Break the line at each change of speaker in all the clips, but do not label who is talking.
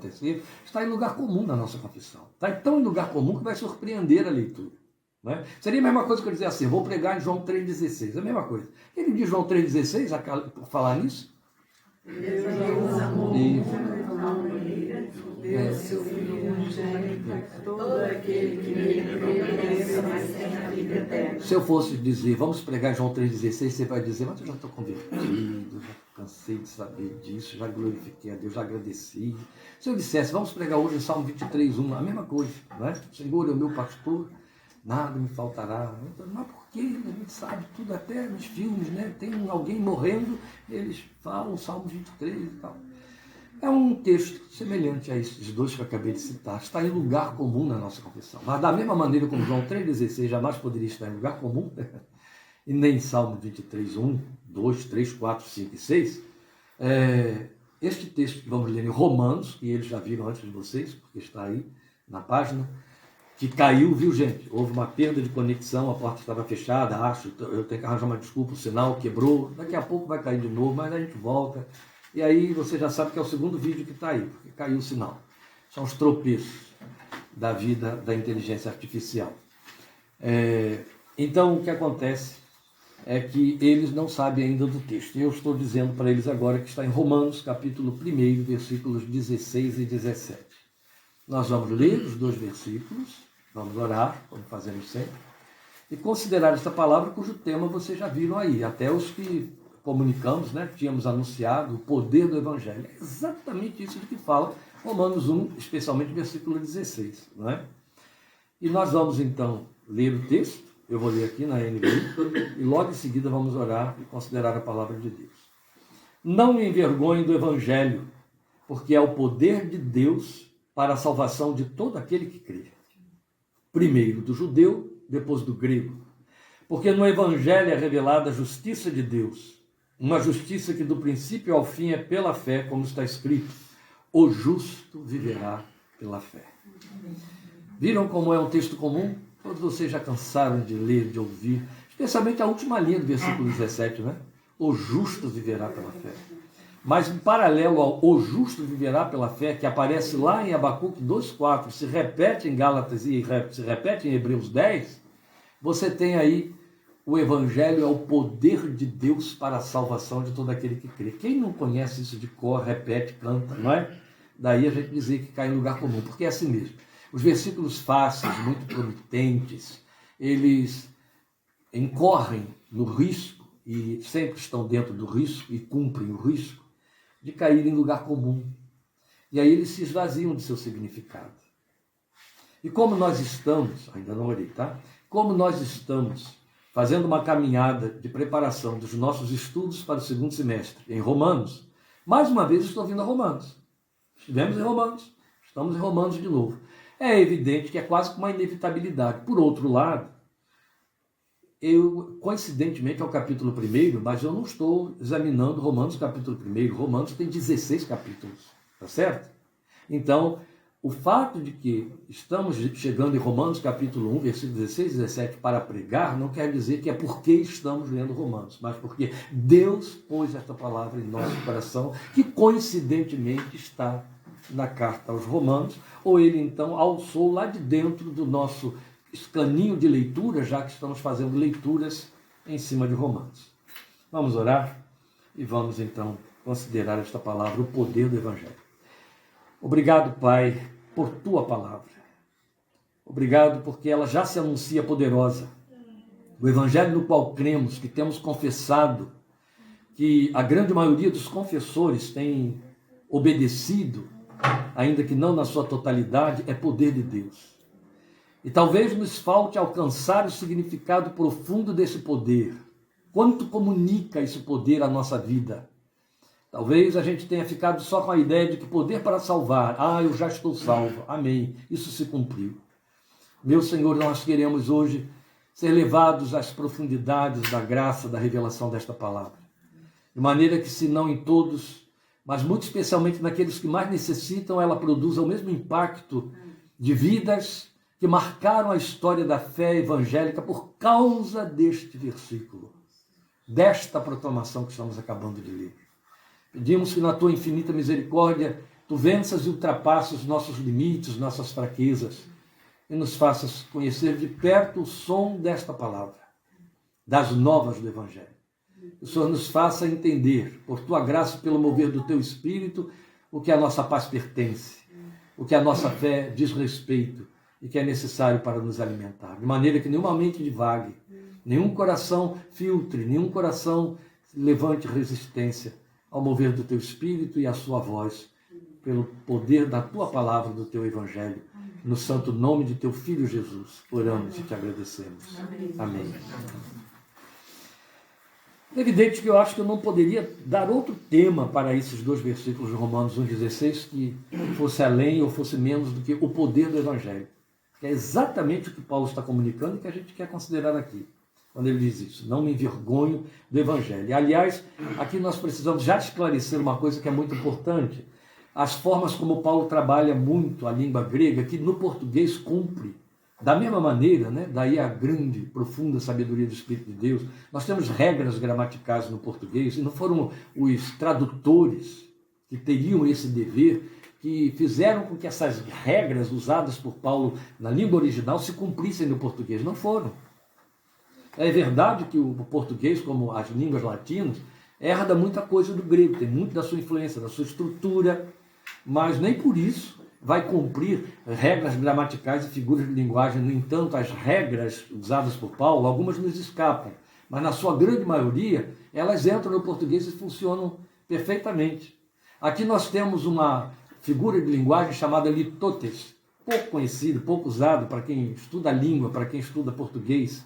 acontecer, está em lugar comum na nossa confissão. Está tão em lugar comum que vai surpreender a leitura. Não é? Seria a mesma coisa que eu dizer assim, vou pregar em João 3,16, a mesma coisa. Ele diz João 3,16, por falar nisso?
Deus amou de tal maneira, deu seu Filho unigênito, todo aquele que nele crê, mas tem a vida eterna.
Se eu fosse dizer, vamos pregar João 3,16, você vai dizer, mas eu já estou convertido, já cansei de saber disso, já glorifiquei a Deus, já agradeci. Se eu dissesse, vamos pregar hoje o Salmo 23,1, a mesma coisa, não é? O Senhor é o meu pastor, nada me faltará. Mas por que? A gente sabe tudo, até nos filmes, né? Tem alguém morrendo, eles falam Salmo 23 e tal. É um texto semelhante a esses dois que eu acabei de citar. Está em lugar comum na nossa confissão. Mas da mesma maneira como João 3,16 jamais poderia estar em lugar comum, e nem Salmo 23, 1, 2, 3, 4, 5 e 6, este texto que vamos ler em Romanos, que eles já viram antes de vocês, porque está aí na página, que caiu, viu, gente? Houve uma perda de conexão, a porta estava fechada, acho, eu tenho que arranjar uma desculpa, o sinal quebrou, daqui a pouco vai cair de novo, mas a gente volta. E aí você já sabe que é o segundo vídeo que está aí, porque caiu o sinal. São os tropeços da vida da inteligência artificial. Então, o que acontece é que eles não sabem ainda do texto. E eu estou dizendo para eles agora que está em Romanos, capítulo 1, versículos 16 e 17. Nós vamos ler os dois versículos, vamos orar, como fazemos sempre, e considerar esta palavra cujo tema vocês já viram aí, até os que comunicamos, né, tínhamos anunciado o poder do Evangelho. É exatamente isso de que fala Romanos 1, especialmente versículo 16. Não é? E nós vamos então ler o texto, eu vou ler aqui na NVI, e logo em seguida vamos orar e considerar a palavra de Deus. Não me envergonhe do Evangelho, porque é o poder de Deus para a salvação de todo aquele que crê. Primeiro do judeu, depois do grego. Porque no Evangelho é revelada a justiça de Deus, uma justiça que do princípio ao fim é pela fé, como está escrito, o justo viverá pela fé. Viram como é um texto comum? Todos vocês já cansaram de ler, de ouvir, especialmente a última linha do versículo 17, né? O justo viverá pela fé. Mas em paralelo ao o justo viverá pela fé, que aparece lá em Abacuque 2,4, se repete em Gálatas e se repete em Hebreus 10, você tem aí o Evangelho é o poder de Deus para a salvação de todo aquele que crê. Quem não conhece isso de cor, repete, canta, não é? Daí a gente dizer que cai em lugar comum, porque é assim mesmo. Os versículos fáceis, muito promitentes, eles incorrem no risco, e sempre estão dentro do risco, e cumprem o risco, de cair em lugar comum. E aí eles se esvaziam de seu significado. E como nós estamos, ainda não orei, tá? Como nós estamos fazendo uma caminhada de preparação dos nossos estudos para o segundo semestre em Romanos, mais uma vez estou vindo a Romanos. Estivemos em Romanos, estamos em Romanos de novo. É evidente que é quase uma inevitabilidade. Por outro lado, coincidentemente é o capítulo 1, mas eu não estou examinando Romanos capítulo 1. Romanos tem 16 capítulos, tá certo? Então, o fato de que estamos chegando em Romanos capítulo 1, versículos 16 e 17 para pregar, não quer dizer que é porque estamos lendo Romanos, mas porque Deus pôs esta palavra em nosso coração, que coincidentemente está na carta aos Romanos, ou ele então alçou lá de dentro do nosso escaninho de leitura, já que estamos fazendo leituras em cima de Romanos. Vamos orar e vamos então considerar esta palavra, o poder do Evangelho. Obrigado, Pai, por Tua palavra. Obrigado porque ela já se anuncia poderosa. O Evangelho no qual cremos, que temos confessado, que a grande maioria dos confessores tem obedecido, ainda que não na sua totalidade, é poder de Deus. E talvez nos falte alcançar o significado profundo desse poder. Quanto comunica esse poder à nossa vida? Talvez a gente tenha ficado só com a ideia de que poder para salvar. Eu já estou salvo. Amém. Isso se cumpriu. Meu Senhor, nós queremos hoje ser levados às profundidades da graça, da revelação desta palavra. De maneira que, se não em todos, mas muito especialmente naqueles que mais necessitam, ela produza o mesmo impacto de vidas que marcaram a história da fé evangélica por causa deste versículo, desta proclamação que estamos acabando de ler. Pedimos que na Tua infinita misericórdia tu venças e ultrapasses os nossos limites, nossas fraquezas, e nos faças conhecer de perto o som desta palavra, das novas do Evangelho. O Senhor nos faça entender, por tua graça e pelo mover do teu Espírito, o que a nossa paz pertence, o que a nossa fé diz respeito e que é necessário para nos alimentar. De maneira que nenhuma mente divague, nenhum coração filtre, nenhum coração levante resistência ao mover do teu Espírito e à sua voz, pelo poder da tua palavra, do teu Evangelho, no santo nome de teu Filho Jesus. Oramos e te agradecemos. Amém. É evidente que eu acho que eu não poderia dar outro tema para esses dois versículos de Romanos 1,16 que fosse além ou fosse menos do que o poder do Evangelho. Que é exatamente o que Paulo está comunicando e que a gente quer considerar aqui, quando ele diz isso. Não me envergonho do Evangelho. E, aliás, aqui nós precisamos já esclarecer uma coisa que é muito importante. As formas como Paulo trabalha muito a língua grega, que no português cumpre da mesma maneira, né? Daí a grande, profunda sabedoria do Espírito de Deus. Nós temos regras gramaticais no português, e não foram os tradutores que teriam esse dever que fizeram com que essas regras usadas por Paulo na língua original se cumprissem no português. Não foram. É verdade que o português, como as línguas latinas, herda muita coisa do grego, tem muito da sua influência, da sua estrutura, mas nem por isso vai cumprir regras gramaticais e figuras de linguagem. No entanto, as regras usadas por Paulo, algumas nos escapam, mas na sua grande maioria, elas entram no português e funcionam perfeitamente. Aqui nós temos uma figura de linguagem chamada litotes, pouco conhecida, pouco usado para quem estuda a língua, para quem estuda português,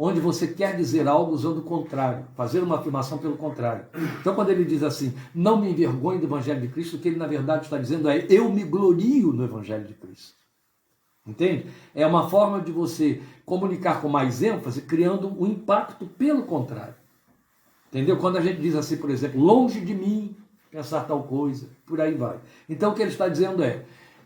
onde você quer dizer algo usando o contrário, fazer uma afirmação pelo contrário. Então, quando ele diz assim, não me envergonhe do Evangelho de Cristo, o que ele, na verdade, está dizendo é, eu me glorio no Evangelho de Cristo. Entende? É uma forma de você comunicar com mais ênfase, criando um impacto pelo contrário. Entendeu? Quando a gente diz assim, por exemplo, longe de mim pensar tal coisa, por aí vai. Então, o que ele está dizendo é,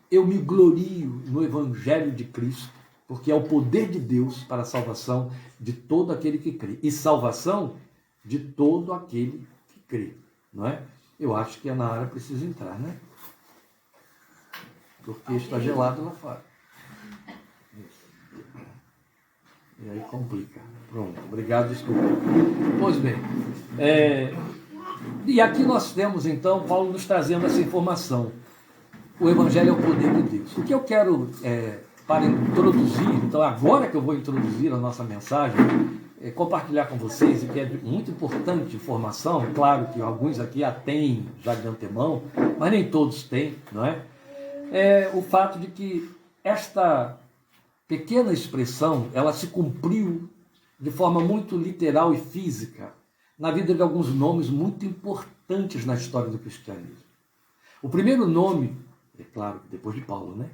eu me glorio no Evangelho de Cristo, porque é o poder de Deus para a salvação de todo aquele que crê. E salvação de todo aquele que crê. Não é? Eu acho que a Nara precisa entrar, né? Porque está gelado lá fora. E aí complica. Pronto, obrigado, desculpa. Pois bem, e aqui nós temos então Paulo nos trazendo essa informação. O Evangelho é o poder de Deus. O que eu quero para introduzir, então agora que eu vou introduzir a nossa mensagem, compartilhar com vocês, e que é muito importante informação, claro que alguns aqui a têm já de antemão, mas nem todos têm, não é? É o fato de que esta pequena expressão, ela se cumpriu de forma muito literal e física na vida de alguns nomes muito importantes na história do cristianismo. O primeiro nome, é claro, depois de Paulo, né?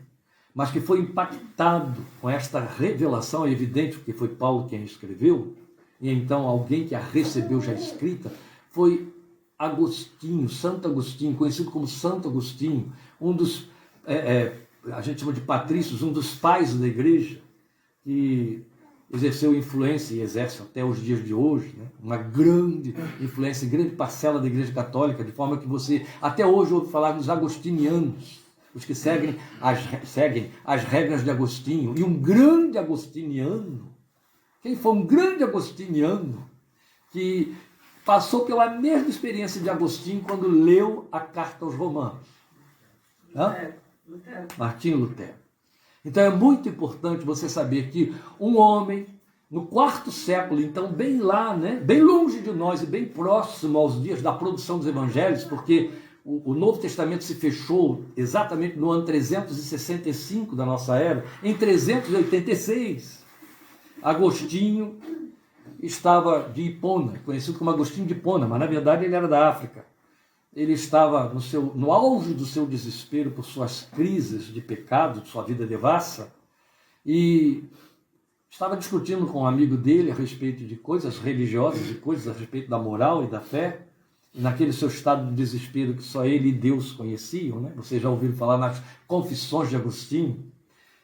Mas que foi impactado com esta revelação, é evidente porque foi Paulo quem escreveu, e então alguém que a recebeu já escrita, foi Agostinho, Santo Agostinho, conhecido como Santo Agostinho, um dos, a gente chama de patrícios, um dos pais da igreja, que exerceu influência e exerce até os dias de hoje, né? Uma grande influência, grande parcela da igreja católica, de forma que você até hoje ouve falar dos agostinianos, os que seguem as regras de Agostinho. E um grande agostiniano, quem foi um grande agostiniano, que passou pela mesma experiência de Agostinho quando leu a carta aos Romanos? Martinho Lutero. Então é muito importante você saber que um homem, no quarto século, então bem lá, né, bem longe de nós e bem próximo aos dias da produção dos evangelhos, porque o Novo Testamento se fechou exatamente no ano 365 da nossa era, em 386. Agostinho estava de Hipona, conhecido como Agostinho de Hipona, mas na verdade ele era da África. Ele estava no auge do seu desespero por suas crises de pecado, de sua vida devassa, e estava discutindo com um amigo dele a respeito de coisas religiosas, de coisas a respeito da moral e da fé, naquele seu estado de desespero que só ele e Deus conheciam, né? Vocês já ouviram falar nas Confissões de Agostinho.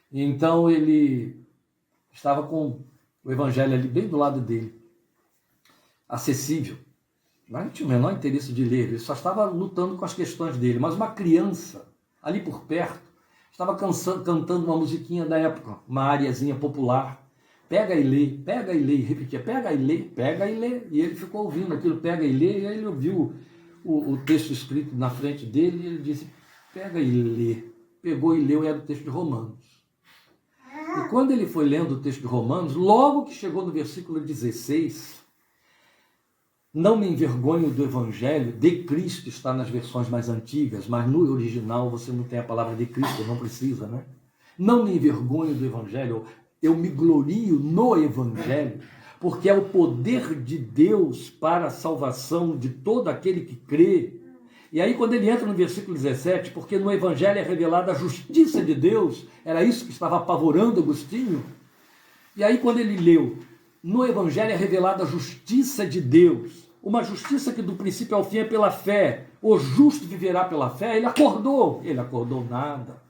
E então ele estava com o Evangelho ali bem do lado dele, acessível. Mas não tinha o menor interesse de ler, ele só estava lutando com as questões dele. Mas uma criança ali por perto, estava cantando uma musiquinha da época, uma ariazinha popular. Pega e lê, e repetia, pega e lê, pega e lê. E ele ficou ouvindo aquilo, pega e lê, e aí ele ouviu o texto escrito na frente dele, e ele disse, pega e lê. Pegou e leu, e era o texto de Romanos. E quando ele foi lendo o texto de Romanos, logo que chegou no versículo 16, não me envergonho do Evangelho, de Cristo está nas versões mais antigas, mas no original você não tem a palavra de Cristo, não precisa, né? Não me envergonho do Evangelho, eu me glorio no Evangelho, porque é o poder de Deus para a salvação de todo aquele que crê. E aí quando ele entra no versículo 17, porque no Evangelho é revelada a justiça de Deus, era isso que estava apavorando Agostinho. E aí quando ele leu, no Evangelho é revelada a justiça de Deus, uma justiça que do princípio ao fim é pela fé, o justo viverá pela fé, ele acordou nada.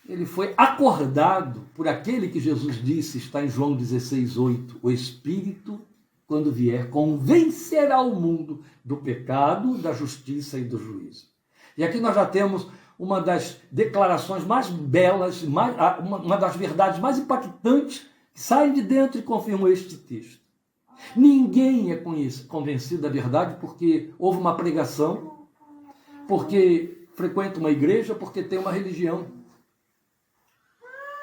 Ele foi acordado por aquele que Jesus disse, está em João 16:8, o Espírito, quando vier, convencerá o mundo do pecado, da justiça e do juízo. E aqui nós já temos uma das declarações mais belas, uma das verdades mais impactantes que saem de dentro e confirmam este texto. Ninguém é convencido da verdade porque houve uma pregação, porque frequenta uma igreja, porque tem uma religião.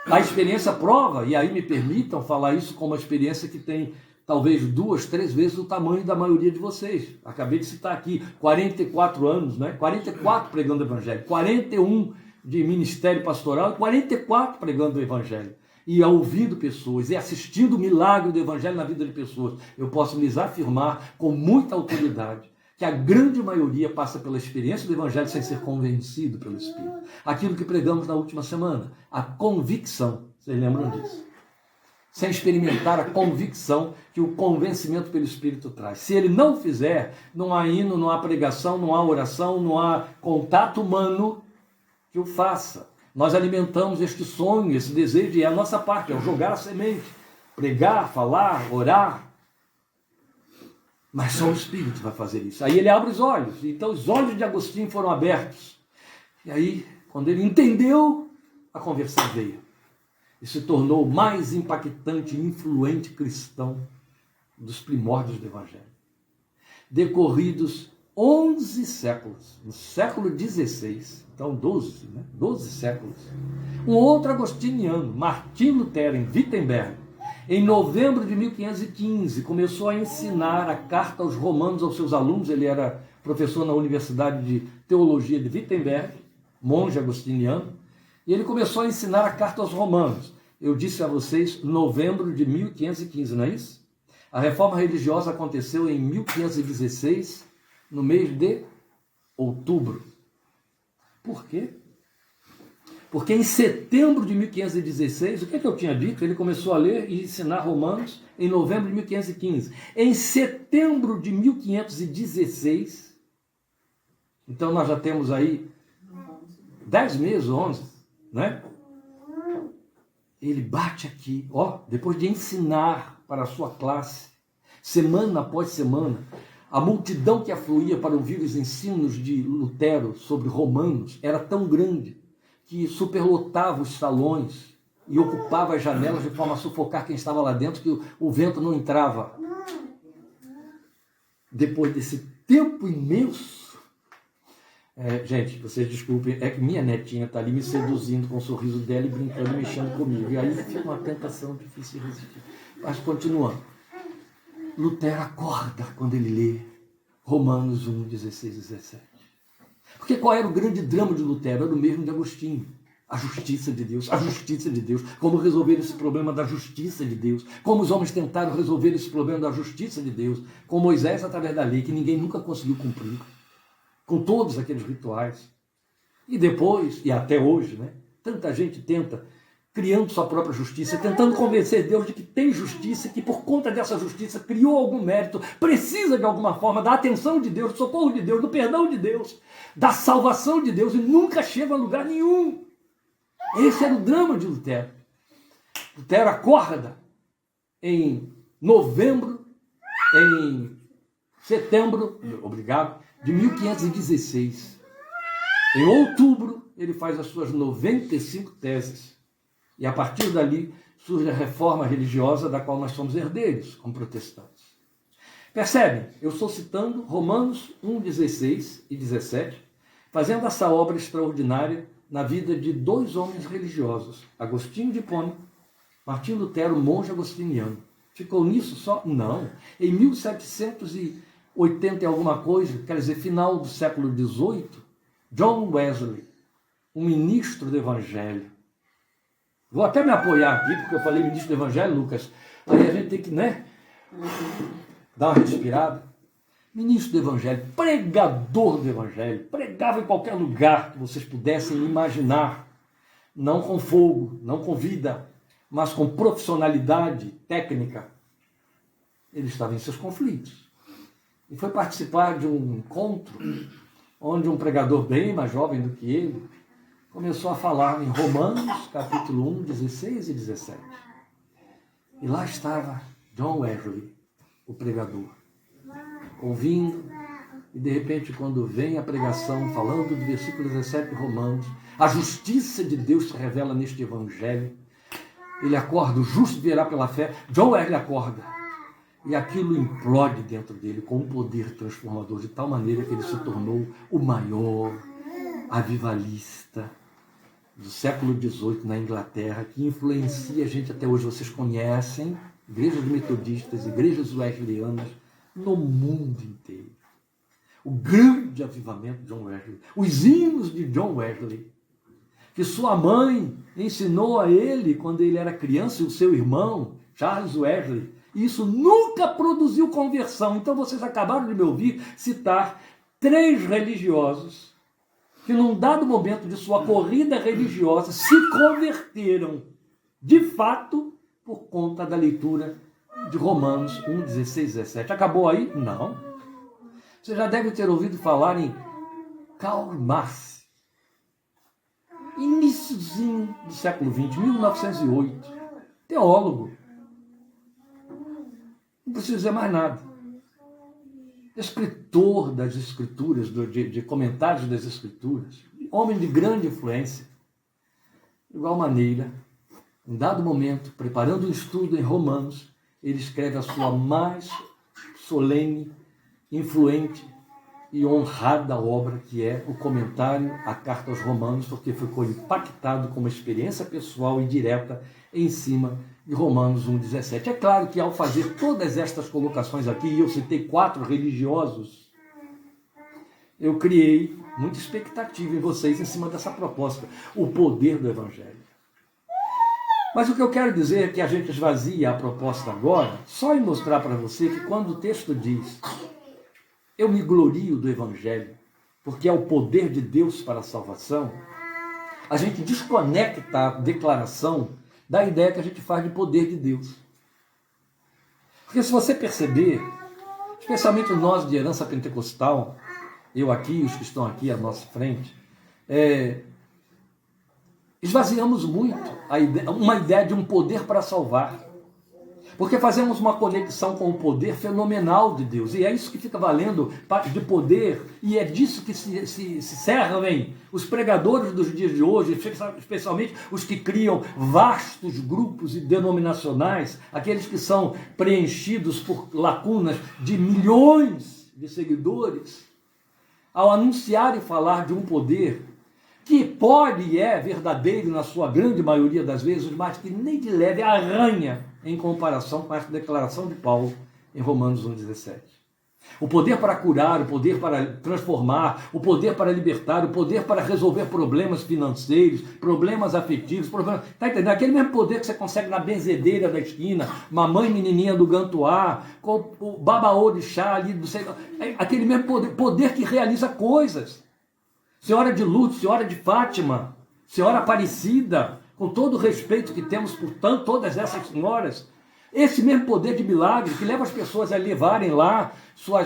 A experiência prova, e aí me permitam falar isso com uma experiência que tem talvez 2, 3 vezes o tamanho da maioria de vocês. Acabei de citar aqui, 44 anos, né? 44 pregando o Evangelho, 41 de ministério pastoral e 44 pregando o Evangelho. E ouvindo pessoas, e assistindo o milagre do Evangelho na vida de pessoas, eu posso lhes afirmar com muita autoridade que a grande maioria passa pela experiência do Evangelho sem ser convencido pelo Espírito. Aquilo que pregamos na última semana, a convicção, vocês lembram disso? Sem experimentar a convicção que o convencimento pelo Espírito traz. Se ele não fizer, não há hino, não há pregação, não há oração, não há contato humano que o faça. Nós alimentamos este sonho, esse desejo, e é a nossa parte, é jogar a semente, pregar, falar, orar. Mas só o Espírito vai fazer isso. Aí ele abre os olhos. Então os olhos de Agostinho foram abertos. E aí, quando ele entendeu, a conversão veio. E se tornou o mais impactante e influente cristão dos primórdios do Evangelho. Decorridos 11 séculos, no século XVI, então 12, né? 12 séculos, um outro agostiniano, Martim Lutero, em Wittenberg, em novembro de 1515, começou a ensinar a carta aos romanos aos seus alunos. Ele era professor na Universidade de Teologia de Wittenberg, monge agostiniano, e ele começou a ensinar a carta aos romanos. Eu disse a vocês, novembro de 1515, não é isso? A reforma religiosa aconteceu em 1516, no mês de outubro. Por quê? Porque em setembro de 1516, o que eu tinha dito? Ele começou a ler e ensinar Romanos em novembro de 1515. Em setembro de 1516, então nós já temos aí 10 meses, 11, né? Ele bate aqui, depois de ensinar para a sua classe, semana após semana, a multidão que afluía para ouvir os ensinos de Lutero sobre Romanos era tão grande que superlotava os salões e ocupava as janelas de forma a sufocar quem estava lá dentro, que o vento não entrava. Depois desse tempo imenso, gente, vocês desculpem, é que minha netinha está ali me seduzindo com o sorriso dela e brincando, mexendo comigo. E aí fica uma tentação difícil de resistir. Mas continuando. Lutero acorda quando ele lê Romanos 1, 16 e 17. Porque qual era o grande drama de Lutero? Era o mesmo de Agostinho. A justiça de Deus, a justiça de Deus. Como resolver esse problema da justiça de Deus. Como os homens tentaram resolver esse problema da justiça de Deus. Com Moisés através da lei, que ninguém nunca conseguiu cumprir. Com todos aqueles rituais. E depois, e até hoje, né? Tanta gente tenta, criando sua própria justiça, tentando convencer Deus de que tem justiça, que por conta dessa justiça criou algum mérito, precisa de alguma forma da atenção de Deus, do socorro de Deus, do perdão de Deus, da salvação de Deus, e nunca chega a lugar nenhum. Esse era o drama de Lutero. Lutero acorda em setembro, de 1516. Em outubro, ele faz as suas 95 teses. E a partir dali surge a reforma religiosa da qual nós somos herdeiros, como protestantes. Percebem? Eu estou citando Romanos 1:16 e 17, fazendo essa obra extraordinária na vida de dois homens religiosos, Agostinho de Hipona, Martim Lutero, monge agostiniano. Ficou nisso só? Não. Em 1780 e alguma coisa, quer dizer, final do século XVIII, John Wesley, um ministro do Evangelho. Vou até me apoiar aqui, porque eu falei ministro do Evangelho, Lucas. Aí a gente tem que, dar uma respirada. Ministro do Evangelho, pregador do Evangelho, pregava em qualquer lugar que vocês pudessem imaginar. Não com fogo, não com vida, mas com profissionalidade técnica. Ele estava em seus conflitos. E foi participar de um encontro onde um pregador bem mais jovem do que ele começou a falar em Romanos, capítulo 1, 16 e 17. E lá estava John Wesley, o pregador, ouvindo, e de repente, quando vem a pregação falando do versículo 17 de Romanos, a justiça de Deus se revela neste evangelho. Ele acorda, o justo virá pela fé. John Wesley acorda. E aquilo implode dentro dele com um poder transformador, de tal maneira que ele se tornou o maior avivalista do século XVIII na Inglaterra, que influencia a gente até hoje. Vocês conhecem igrejas metodistas, igrejas wesleyanas no mundo inteiro. O grande avivamento de John Wesley, os hinos de John Wesley, que sua mãe ensinou a ele quando ele era criança, e o seu irmão, Charles Wesley. Isso nunca produziu conversão. Então vocês acabaram de me ouvir citar 3 religiosos que num dado momento de sua corrida religiosa se converteram, de fato, por conta da leitura de Romanos 1, 16 e 17. Acabou aí? Não. Você já deve ter ouvido falar em Karl Marx, iníciozinho do século XX, 1908, teólogo. Não preciso dizer mais nada. Escritor das escrituras, de comentários das escrituras, homem de grande influência. De igual maneira, em dado momento, preparando um estudo em Romanos, ele escreve a sua mais solene, influente e honrada obra, que é o comentário à carta aos Romanos, porque ficou impactado com uma experiência pessoal e direta em cima de Romanos 1,17. É claro que ao fazer todas estas colocações aqui, e eu citei 4 religiosos, eu criei muita expectativa em vocês em cima dessa proposta, o poder do Evangelho. Mas o que eu quero dizer é que a gente esvazia a proposta agora, só em mostrar para você que quando o texto diz: eu me glorio do Evangelho, porque é o poder de Deus para a salvação, a gente desconecta a declaração da ideia que a gente faz de poder de Deus. Porque se você perceber, especialmente nós de herança pentecostal, eu aqui, os que estão aqui à nossa frente, esvaziamos muito uma ideia de um poder para salvar. Porque fazemos uma conexão com o poder fenomenal de Deus. E é isso que fica valendo de poder. E é disso que se servem os pregadores dos dias de hoje, especialmente os que criam vastos grupos e denominacionais, aqueles que são preenchidos por lacunas de milhões de seguidores, ao anunciar e falar de um poder que pode e é verdadeiro na sua grande maioria das vezes, mas que nem de leve arranha em comparação com essa declaração de Paulo em Romanos 1,17. O poder para curar, o poder para transformar, o poder para libertar, o poder para resolver problemas financeiros, problemas afetivos, problemas... Tá entendendo? Aquele mesmo poder que você consegue na benzedeira da esquina, mamãe menininha do Gantuá, com o babaô de chá ali, aquele mesmo poder que realiza coisas. Senhora de Lourdes, Senhora de Fátima, Senhora Aparecida, com todo o respeito que temos por todas essas senhoras, esse mesmo poder de milagre que leva as pessoas a levarem lá sua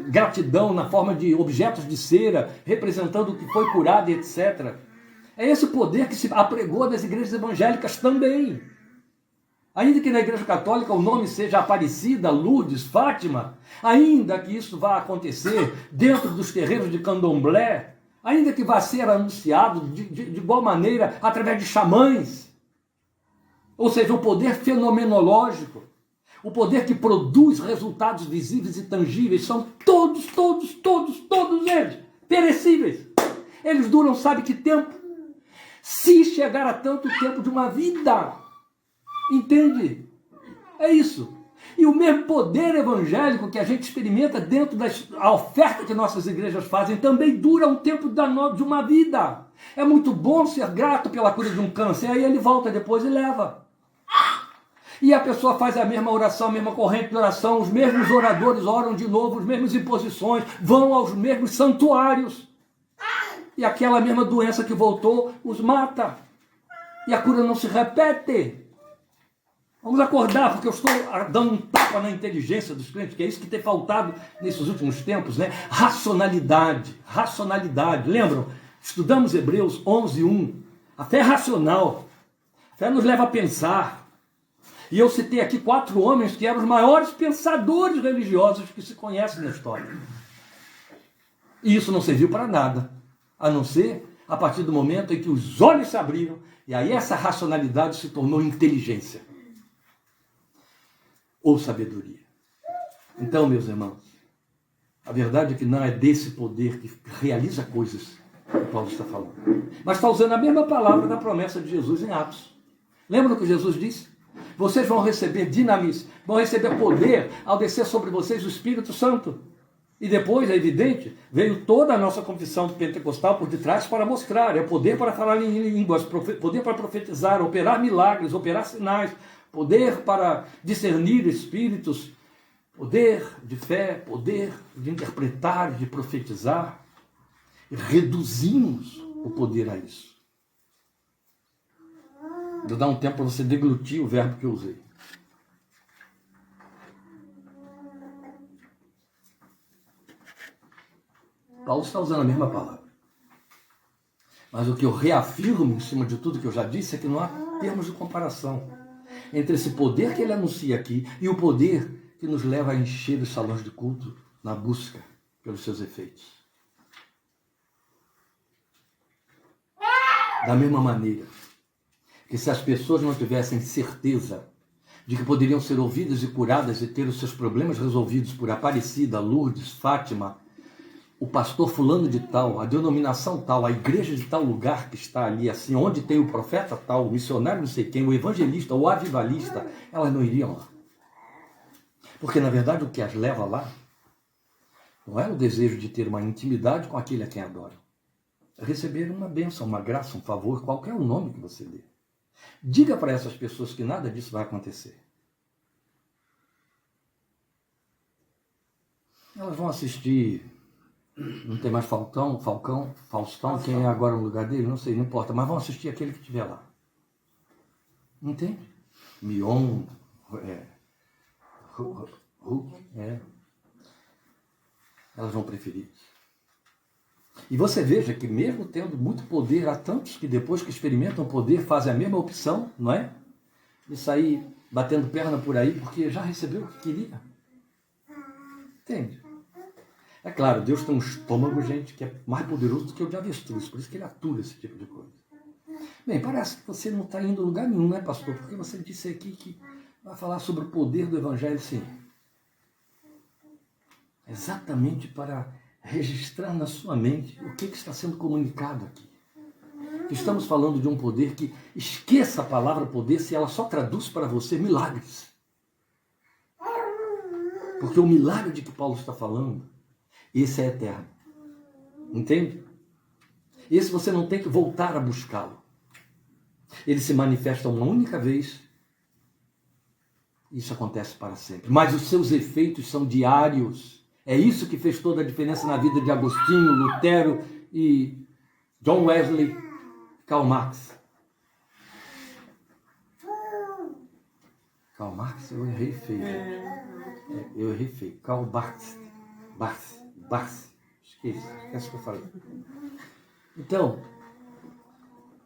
gratidão na forma de objetos de cera, representando o que foi curado, etc. É esse poder que se apregou nas igrejas evangélicas também. Ainda que na igreja católica o nome seja Aparecida, Lourdes, Fátima, ainda que isso vá acontecer dentro dos terreiros de candomblé, ainda que vá ser anunciado de igual maneira através de xamãs, ou seja, o poder fenomenológico, o poder que produz resultados visíveis e tangíveis, são todos eles perecíveis. Eles duram sabe que tempo? Se chegar a tanto tempo de uma vida. Entende? É isso. E o mesmo poder evangélico que a gente experimenta dentro da oferta que nossas igrejas fazem também dura um tempo de uma vida. É muito bom ser grato pela cura de um câncer, aí ele volta depois e leva. E a pessoa faz a mesma oração, a mesma corrente de oração, os mesmos oradores oram de novo, as mesmas imposições, vão aos mesmos santuários. E aquela mesma doença que voltou os mata. E a cura não se repete. Vamos acordar, porque eu estou dando um tapa na inteligência dos crentes, que é isso que tem faltado nesses últimos tempos, né? Racionalidade. Lembram? Estudamos Hebreus 11:1. A fé é racional. A fé nos leva a pensar. E eu citei aqui 4 homens que eram os maiores pensadores religiosos que se conhecem na história. E isso não serviu para nada, a não ser a partir do momento em que os olhos se abriram, e aí essa racionalidade se tornou inteligência. Ou sabedoria. Então, meus irmãos, a verdade é que não é desse poder que realiza coisas que Paulo está falando. Mas está usando a mesma palavra da promessa de Jesus em Atos. Lembra o que Jesus disse? Vocês vão receber dinamis, vão receber poder ao descer sobre vocês o Espírito Santo. E depois, é evidente, veio toda a nossa confissão pentecostal por detrás para mostrar. É poder para falar em línguas, poder para profetizar, operar milagres, operar sinais, poder para discernir espíritos, poder de fé, poder de interpretar, de profetizar. E reduzimos o poder a isso. Vou dar um tempo para você deglutir o verbo que eu usei. Paulo está usando a mesma palavra. Mas o que eu reafirmo em cima de tudo que eu já disse é que não há termos de comparação entre esse poder que ele anuncia aqui e o poder que nos leva a encher os salões de culto na busca pelos seus efeitos. Da mesma maneira que se as pessoas não tivessem certeza de que poderiam ser ouvidas e curadas e ter os seus problemas resolvidos por Aparecida, Lourdes, Fátima, o pastor fulano de tal, a denominação tal, a igreja de tal lugar que está ali, assim, onde tem o profeta tal, o missionário não sei quem, o evangelista, o avivalista, elas não iriam lá. Porque, na verdade, o que as leva lá não é o desejo de ter uma intimidade com aquele a quem adoram. É receber uma bênção, uma graça, um favor, qualquer o nome que você dê. Diga para essas pessoas que nada disso vai acontecer. Elas vão assistir, não tem mais Faustão, quem é agora no lugar dele, não sei, não importa, mas vão assistir aquele que estiver lá. Entende? Mion, elas vão preferir. E você veja que mesmo tendo muito poder, há tantos que depois que experimentam o poder fazem a mesma opção, não é? De sair batendo perna por aí porque já recebeu o que queria. Entende? É claro, Deus tem um estômago, gente, que é mais poderoso do que o de avestruz, por isso que ele atura esse tipo de coisa. Bem, parece que você não está indo a lugar nenhum, né, pastor? Porque você disse aqui que vai falar sobre o poder do Evangelho, sim. Exatamente para registrar na sua mente o que está sendo comunicado aqui. Estamos falando de um poder que, esqueça a palavra poder se ela só traduz para você milagres. Porque o milagre de que Paulo está falando, esse é eterno. Entende? Esse você não tem que voltar a buscá-lo. Ele se manifesta uma única vez. Isso acontece para sempre. Mas os seus efeitos são diários. É isso que fez toda a diferença na vida de Agostinho, Lutero e John Wesley, Karl Marx. Karl Marx, eu errei feio. Eu errei feio. Karl Barth. Esquece o que eu falei. Então,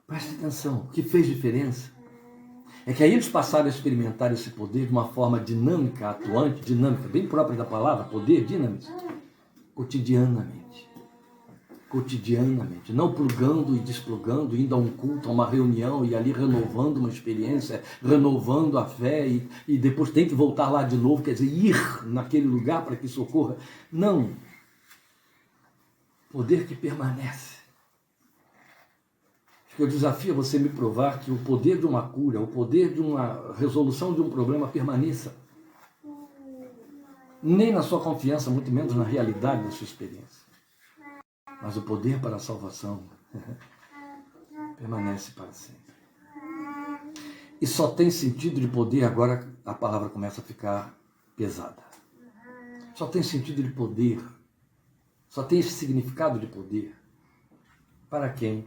preste atenção. O que fez diferença é que aí eles passaram a experimentar esse poder de uma forma dinâmica, atuante, dinâmica, bem própria da palavra, poder, dinâmico, cotidianamente. cotidianamente, não plugando e desplugando, indo a um culto, a uma reunião e ali renovando uma experiência, renovando a fé e depois tem que voltar lá de novo, quer dizer, ir naquele lugar para que isso ocorra. Não. Poder que permanece. Eu desafio você a me provar que o poder de uma cura, o poder de uma resolução de um problema permaneça. Nem na sua confiança, muito menos na realidade da sua experiência. Mas o poder para a salvação permanece para sempre. E só tem sentido de poder, agora a palavra começa a ficar pesada. Só tem sentido de poder, só tem esse significado de poder para quem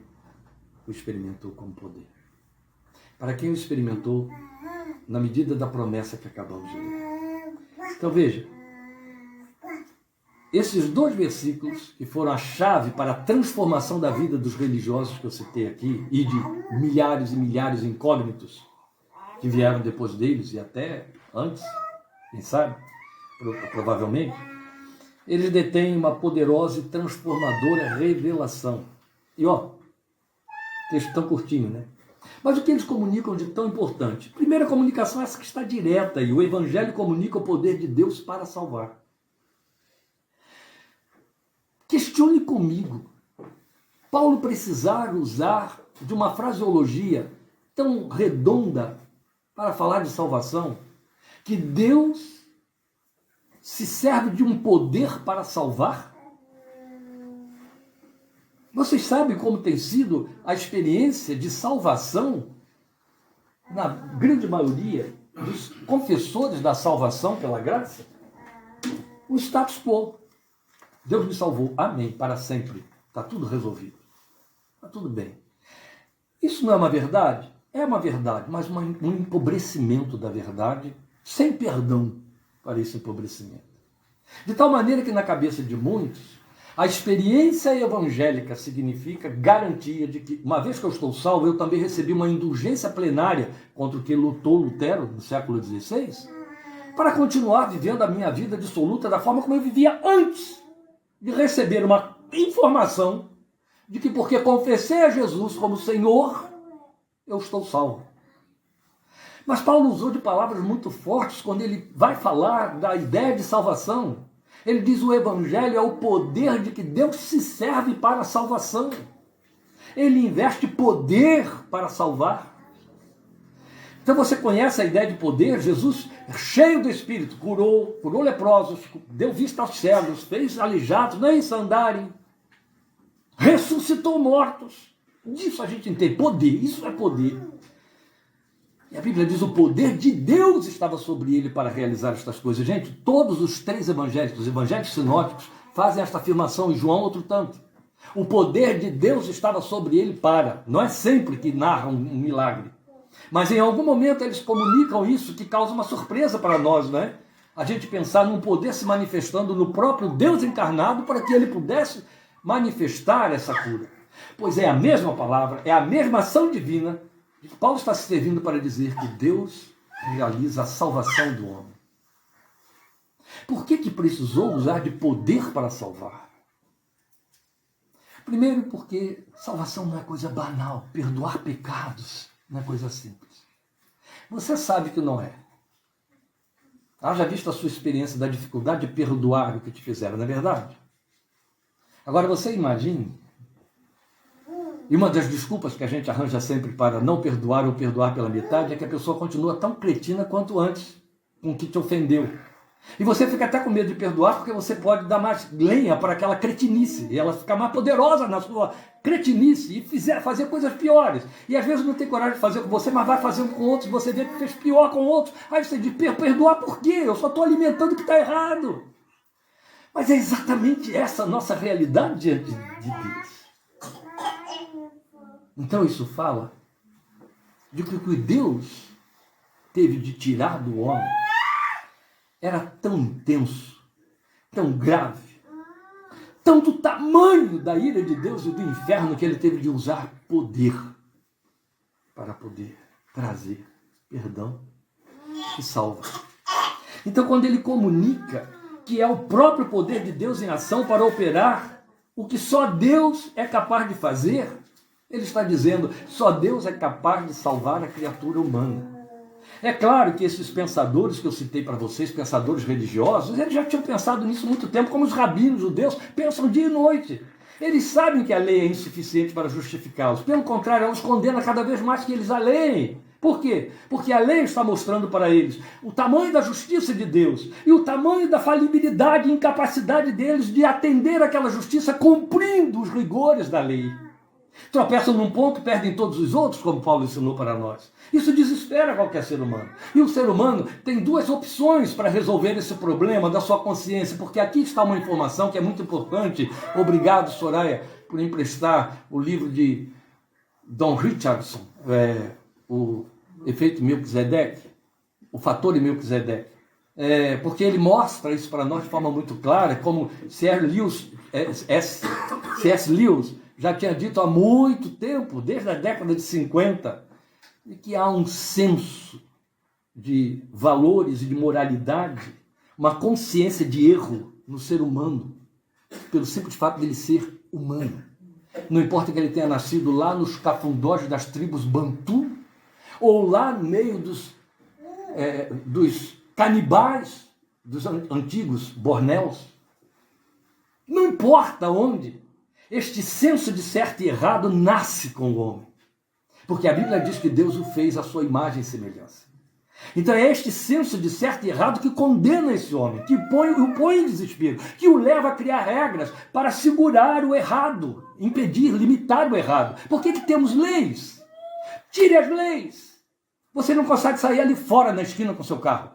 o experimentou como poder. Para quem o experimentou na medida da promessa que acabamos de ler. Então veja, esses 2 versículos que foram a chave para a transformação da vida dos religiosos que eu citei aqui e de milhares e milhares de incógnitos que vieram depois deles e até antes, quem sabe, provavelmente, eles detêm uma poderosa e transformadora revelação. E texto tão curtinho, né? Mas o que eles comunicam de tão importante? Primeira comunicação é essa que está direta, e o Evangelho comunica o poder de Deus para salvar. Questione comigo. Paulo precisar usar de uma fraseologia tão redonda para falar de salvação, que Deus se serve de um poder para salvar? Vocês sabem como tem sido a experiência de salvação na grande maioria dos confessores da salvação pela graça? O status quo. Deus me salvou. Amém. Para sempre. Está tudo resolvido. Está tudo bem. Isso não é uma verdade? É uma verdade, mas um empobrecimento da verdade, sem perdão para esse empobrecimento. De tal maneira que na cabeça de muitos, a experiência evangélica significa garantia de que, uma vez que eu estou salvo, eu também recebi uma indulgência plenária contra o que lutou Lutero no século XVI, para continuar vivendo a minha vida dissoluta da forma como eu vivia antes de receber uma informação de que porque confessei a Jesus como Senhor, eu estou salvo. Mas Paulo usou de palavras muito fortes quando ele vai falar da ideia de salvação. Ele diz que o Evangelho é o poder de que Deus se serve para a salvação. Ele investe poder para salvar. Então você conhece a ideia de poder? Jesus, cheio do Espírito, curou leprosos, deu vista aos cegos, fez aleijados nem andarem, ressuscitou mortos. Disso a gente entende. Poder, isso é poder. E a Bíblia diz que o poder de Deus estava sobre ele para realizar estas coisas. Gente, todos os 3 evangélicos, os evangelhos sinóticos, fazem esta afirmação, e João outro tanto. O poder de Deus estava sobre ele para. Não é sempre que narram um milagre. Mas em algum momento eles comunicam isso, que causa uma surpresa para nós, né? A gente pensar num poder se manifestando no próprio Deus encarnado para que ele pudesse manifestar essa cura. Pois é a mesma palavra, é a mesma ação divina que Paulo está se servindo para dizer que Deus realiza a salvação do homem. Por que precisou usar de poder para salvar? Primeiro porque salvação não é coisa banal, perdoar pecados não é coisa simples. Você sabe que não é. Haja visto a sua experiência da dificuldade de perdoar o que te fizeram, não é verdade? Agora você imagine, e uma das desculpas que a gente arranja sempre para não perdoar ou perdoar pela metade é que a pessoa continua tão cretina quanto antes com o que te ofendeu. E você fica até com medo de perdoar porque você pode dar mais lenha para aquela cretinice e ela ficar mais poderosa na sua cretinice e fazer coisas piores. E às vezes não tem coragem de fazer com você, mas vai fazendo com outros, você vê que fez pior com outros. Aí você diz, perdoar por quê? Eu só estou alimentando o que está errado. Mas é exatamente essa nossa realidade diante de Deus. Então isso fala de que o que Deus teve de tirar do homem era tão intenso, tão grave, tão do tamanho da ira de Deus e do inferno que ele teve de usar poder para poder trazer perdão e salva. Então quando ele comunica que é o próprio poder de Deus em ação para operar o que só Deus é capaz de fazer, ele está dizendo, só Deus é capaz de salvar a criatura humana. É claro que esses pensadores que eu citei para vocês, pensadores religiosos, eles já tinham pensado nisso há muito tempo, como os rabinos judeus pensam dia e noite. Eles sabem que a lei é insuficiente para justificá-los. Pelo contrário, ela os condena cada vez mais que eles a leem. Por quê? Porque a lei está mostrando para eles o tamanho da justiça de Deus e o tamanho da falibilidade e incapacidade deles de atender aquela justiça cumprindo os rigores da lei. Tropeçam num ponto, perdem todos os outros, como Paulo ensinou para nós. Isso desespera qualquer ser humano. E o ser humano tem duas opções para resolver esse problema da sua consciência, porque aqui está uma informação que é muito importante. Obrigado, Soraya, por emprestar o livro de Don Richardson, o efeito Melquisedeque, o fator Melquisedeque. Porque ele mostra isso para nós de forma muito clara, como C.S. Lewis já tinha dito há muito tempo, desde a década de 50, de que há um senso de valores e de moralidade, uma consciência de erro no ser humano, pelo simples fato de ele ser humano. Não importa que ele tenha nascido lá nos cafundós das tribos Bantu, ou lá no meio dos canibais, dos antigos Bornéus. Não importa onde, este senso de certo e errado nasce com o homem. Porque a Bíblia diz que Deus o fez à sua imagem e semelhança. Então é este senso de certo e errado que condena esse homem, que o põe em desespero, que o leva a criar regras para segurar o errado, impedir, limitar o errado. Por que temos leis? Tire as leis. Você não consegue sair ali fora na esquina com seu carro.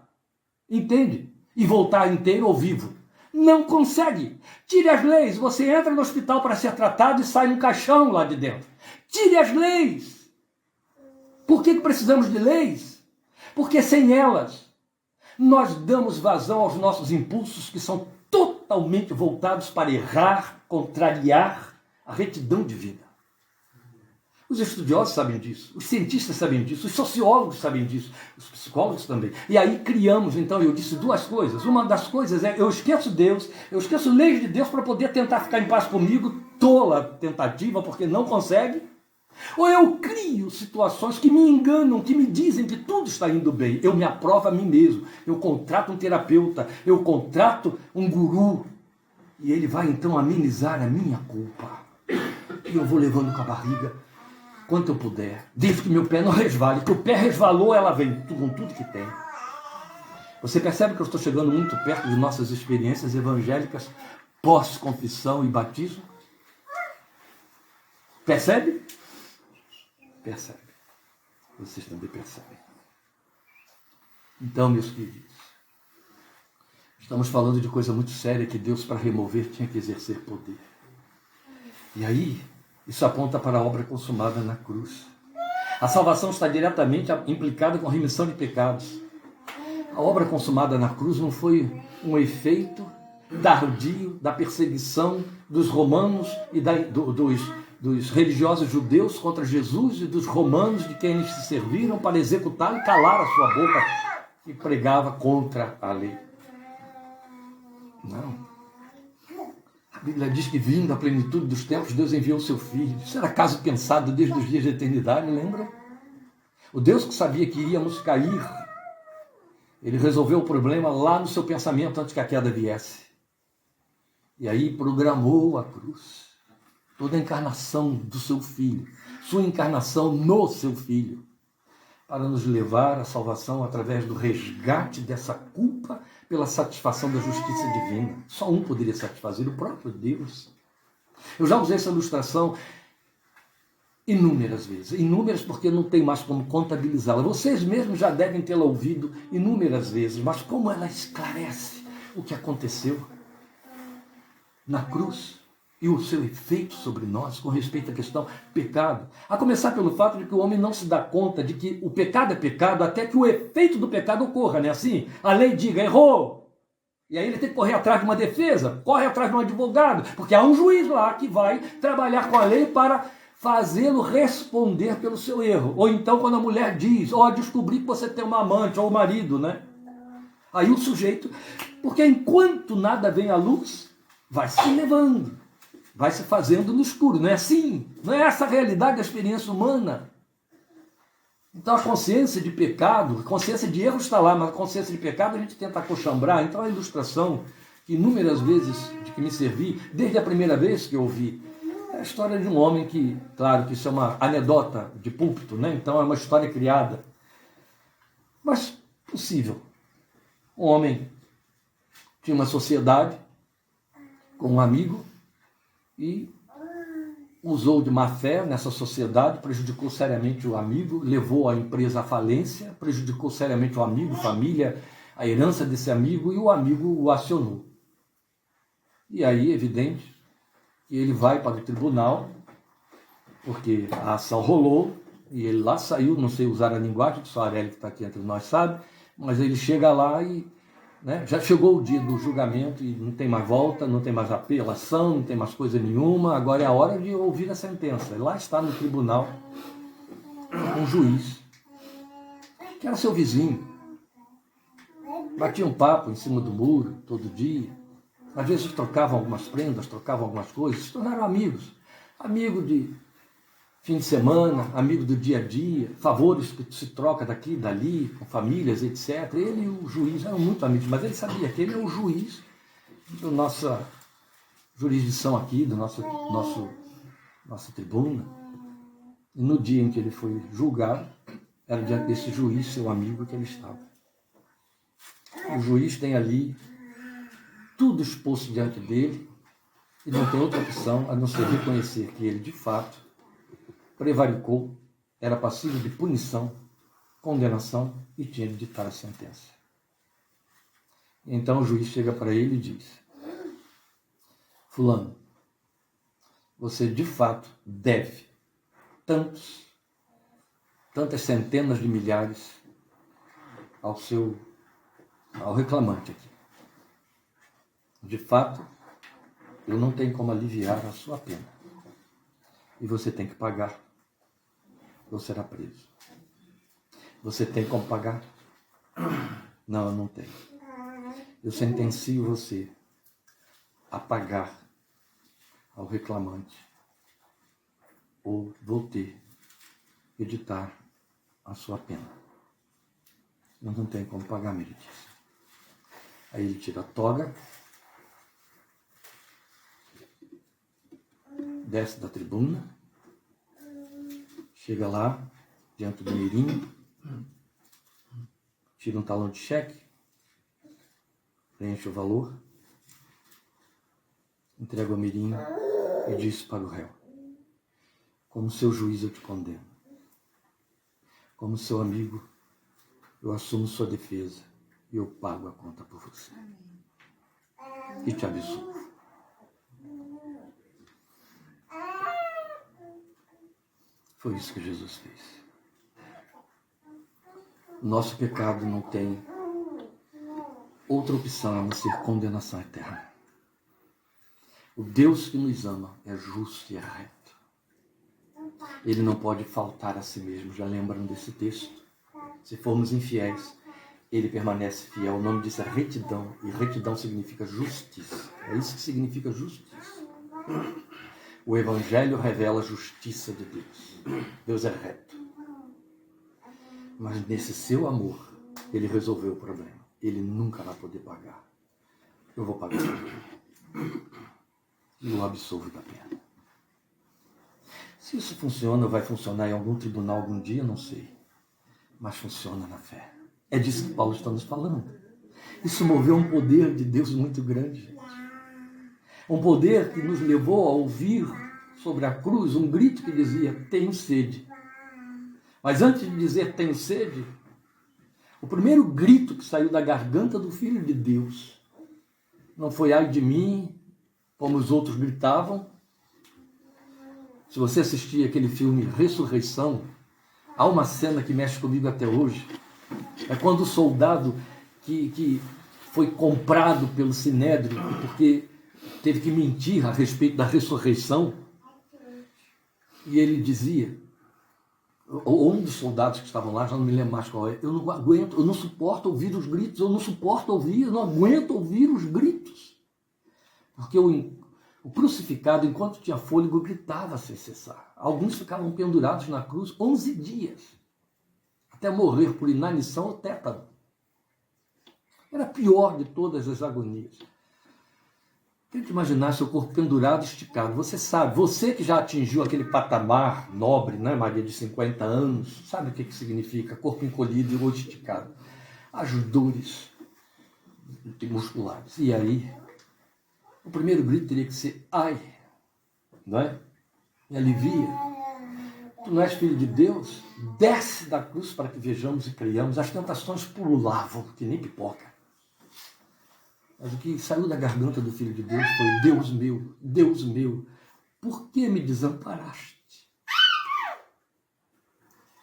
Entende? E voltar inteiro ou vivo. Não consegue. Tire as leis. Você entra no hospital para ser tratado e sai num caixão lá de dentro. Tire as leis. Por que precisamos de leis? Porque sem elas, nós damos vazão aos nossos impulsos que são totalmente voltados para errar, contrariar a retidão de vida. Os estudiosos sabem disso, os cientistas sabem disso, os sociólogos sabem disso, os psicólogos também. E aí criamos, então, eu disse duas coisas. Uma das coisas é, eu esqueço Deus, eu esqueço leis de Deus para poder tentar ficar em paz comigo, tola tentativa, porque não consegue. Ou eu crio situações que me enganam, que me dizem que tudo está indo bem. Eu me aprovo a mim mesmo, eu contrato um terapeuta, eu contrato um guru, e ele vai então amenizar a minha culpa. E eu vou levando com a barriga quanto eu puder, desde que meu pé não resvale, que o pé resvalou, ela vem com tudo que tem. Você percebe que eu estou chegando muito perto de nossas experiências evangélicas pós-confissão e batismo? Percebe? Percebe. Vocês também percebem. Então, meus queridos, estamos falando de coisa muito séria que Deus, para remover, tinha que exercer poder. E aí, isso aponta para a obra consumada na cruz. A salvação está diretamente implicada com a remissão de pecados. A obra consumada na cruz não foi um efeito tardio da perseguição dos romanos e dos religiosos judeus contra Jesus e dos romanos de quem eles se serviram para executá-lo e calar a sua boca que pregava contra a lei. Não. A Bíblia diz que, vindo à plenitude dos tempos, Deus enviou o seu Filho. Isso era caso pensado desde os dias da eternidade, lembra? O Deus que sabia que iríamos cair, ele resolveu o problema lá no seu pensamento antes que a queda viesse. E aí programou a cruz. Toda a encarnação do seu Filho, sua encarnação no seu Filho, para nos levar à salvação através do resgate dessa culpa pela satisfação da justiça divina. Só um poderia satisfazer, o próprio Deus. Eu já usei essa ilustração inúmeras vezes. Inúmeras porque não tem mais como contabilizá-la. Vocês mesmos já devem tê-la ouvido inúmeras vezes, mas como ela esclarece o que aconteceu na cruz e o seu efeito sobre nós com respeito à questão pecado. A começar pelo fato de que o homem não se dá conta de que o pecado é pecado até que o efeito do pecado ocorra, né? Assim, a lei diga, errou. E aí ele tem que correr atrás de uma defesa, corre atrás de um advogado, porque há um juiz lá que vai trabalhar com a lei para fazê-lo responder pelo seu erro. Ou então quando a mulher diz, descobri que você tem uma amante, ou um marido, né? Aí o sujeito, porque enquanto nada vem à luz, vai se levando. vai se fazendo no escuro. Não é assim? Não é essa a realidade da experiência humana. Então a consciência de pecado, a consciência de erro está lá, mas a consciência de pecado a gente tenta acochambrar. Então a ilustração que inúmeras vezes de que me servi, desde a primeira vez que eu ouvi, é a história de um homem que, claro que isso é uma anedota de púlpito, né? Então é uma história criada, mas possível. Um homem tinha uma sociedade com um amigo e usou de má fé nessa sociedade, prejudicou seriamente o amigo, levou a empresa à falência, prejudicou seriamente o amigo, família, a herança desse amigo, e o amigo o acionou. E aí, evidente, que ele vai para o tribunal, porque a ação rolou, e ele lá saiu, não sei usar a linguagem, que só a Aurélia que está aqui entre nós sabe, mas ele chega lá e já chegou o dia do julgamento e não tem mais volta, não tem mais apelação, não tem mais coisa nenhuma, agora é a hora de ouvir a sentença. E lá está no tribunal um juiz, que era seu vizinho, batia um papo em cima do muro todo dia, às vezes trocavam algumas prendas, trocavam algumas coisas, se tornaram amigos, amigo de fim de semana, amigo do dia a dia, favores que se troca daqui e dali, com famílias, etc. Ele e o juiz eram muito amigos, mas ele sabia que ele é o juiz da nossa jurisdição aqui, da nossa tribuna. E no dia em que ele foi julgado, era diante desse juiz, seu amigo, que ele estava. O juiz tem ali tudo exposto diante dele e não tem outra opção a não ser reconhecer que ele, de fato, prevaricou, era passível de punição, condenação e tinha de ditar a sentença. Então o juiz chega para ele e diz: fulano, você de fato deve tantas centenas de milhares ao reclamante aqui. De fato, eu não tenho como aliviar a sua pena. E você tem que pagar, ou será preso. Você tem como pagar? Não, eu não tenho. Eu sentencio você a pagar ao reclamante, ou vou ter que editar a sua pena. Eu não tenho como pagar, ele disse. Aí ele tira a toga, desce da tribuna, chega lá, diante do mirim, tira um talão de cheque, preenche o valor, entrega ao mirim e diz para o réu: como seu juiz eu te condeno, como seu amigo eu assumo sua defesa e eu pago a conta por você. E te absolvo. Foi isso que Jesus fez. Nosso pecado não tem outra opção a não ser condenação eterna. O Deus que nos ama é justo e é reto. Ele não pode faltar a si mesmo. Já lembram desse texto? Se formos infiéis, ele permanece fiel. O nome disso é retidão. E retidão significa justiça. É isso que significa justiça. O Evangelho revela a justiça de Deus. Deus é reto. Mas nesse seu amor, ele resolveu o problema. Ele nunca vai poder pagar. Eu vou pagar. E o absolvo da pena. Se isso funciona ou vai funcionar em algum tribunal algum dia, não sei. Mas funciona na fé. É disso que Paulo está nos falando. Isso moveu um poder de Deus muito grande, gente. Um poder que nos levou a ouvir sobre a cruz um grito que dizia: tenho sede. Mas antes de dizer tenho sede, o primeiro grito que saiu da garganta do Filho de Deus não foi ai de mim, como os outros gritavam. Se você assistir aquele filme Ressurreição, há uma cena que mexe comigo até hoje. É quando o soldado que foi comprado pelo Sinédrio, porque teve que mentir a respeito da ressurreição, e ele dizia, ou um dos soldados que estavam lá, já não me lembro mais qual é: eu não aguento, eu não suporto ouvir os gritos, eu não aguento ouvir os gritos, porque o O crucificado, enquanto tinha fôlego, gritava sem cessar. Alguns ficavam pendurados na cruz 11 dias, até morrer por inanição ou tétano. Era a pior de todas as agonias. Tente imaginar seu corpo pendurado, esticado. Você sabe, você que já atingiu aquele patamar nobre, né, Maria, de 50 anos, sabe o que significa corpo encolhido ou esticado. As dores musculares. E aí, o primeiro grito teria que ser, ai, não é? Me alivia. Tu não és filho de Deus? Desce da cruz para que vejamos e creiamos. As tentações pululavam, que nem pipoca. Mas o que saiu da garganta do Filho de Deus foi, Deus meu, por que me desamparaste?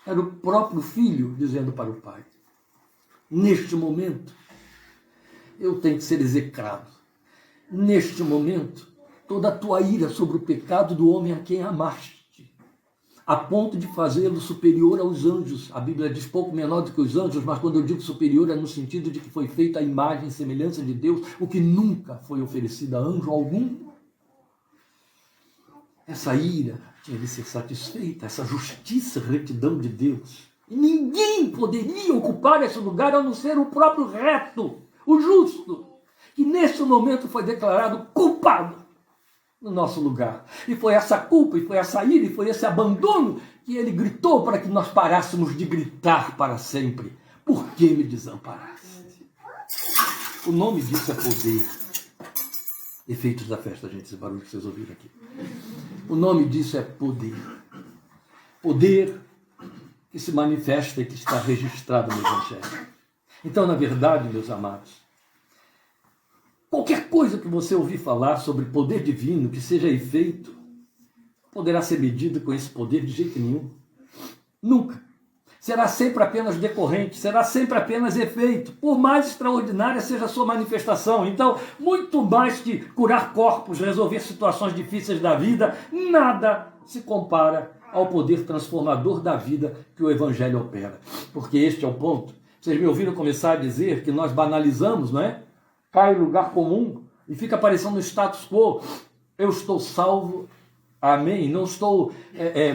Era o próprio Filho dizendo para o Pai, neste momento, eu tenho que ser execrado. Neste momento, toda a tua ira sobre o pecado do homem a quem amaste, a ponto de fazê-lo superior aos anjos. A Bíblia diz pouco menor do que os anjos, mas quando eu digo superior é no sentido de que foi feita a imagem e semelhança de Deus, o que nunca foi oferecido a anjo algum. Essa ira tinha de ser satisfeita, essa justiça, retidão de Deus. E ninguém poderia ocupar esse lugar a não ser o próprio reto, o justo, que nesse momento foi declarado culpado no nosso lugar. E foi essa culpa, e foi essa ira, e foi esse abandono que ele gritou para que nós parássemos de gritar para sempre. Por que me desamparaste? O nome disso é poder. Efeitos da festa, gente, esse barulho que vocês ouviram aqui. O nome disso é poder. Poder que se manifesta e que está registrado no Evangelho. Então, na verdade, meus amados, qualquer coisa que você ouvir falar sobre poder divino que seja efeito, poderá ser medido com esse poder de jeito nenhum. Nunca. Será sempre apenas decorrente, será sempre apenas efeito, por mais extraordinária seja a sua manifestação. Então, muito mais que curar corpos, resolver situações difíceis da vida, nada se compara ao poder transformador da vida que o Evangelho opera. Porque este é o ponto. Vocês me ouviram começar a dizer que nós banalizamos, não é? Cai em lugar comum e fica parecendo no status quo. Eu estou salvo, amém? Não estou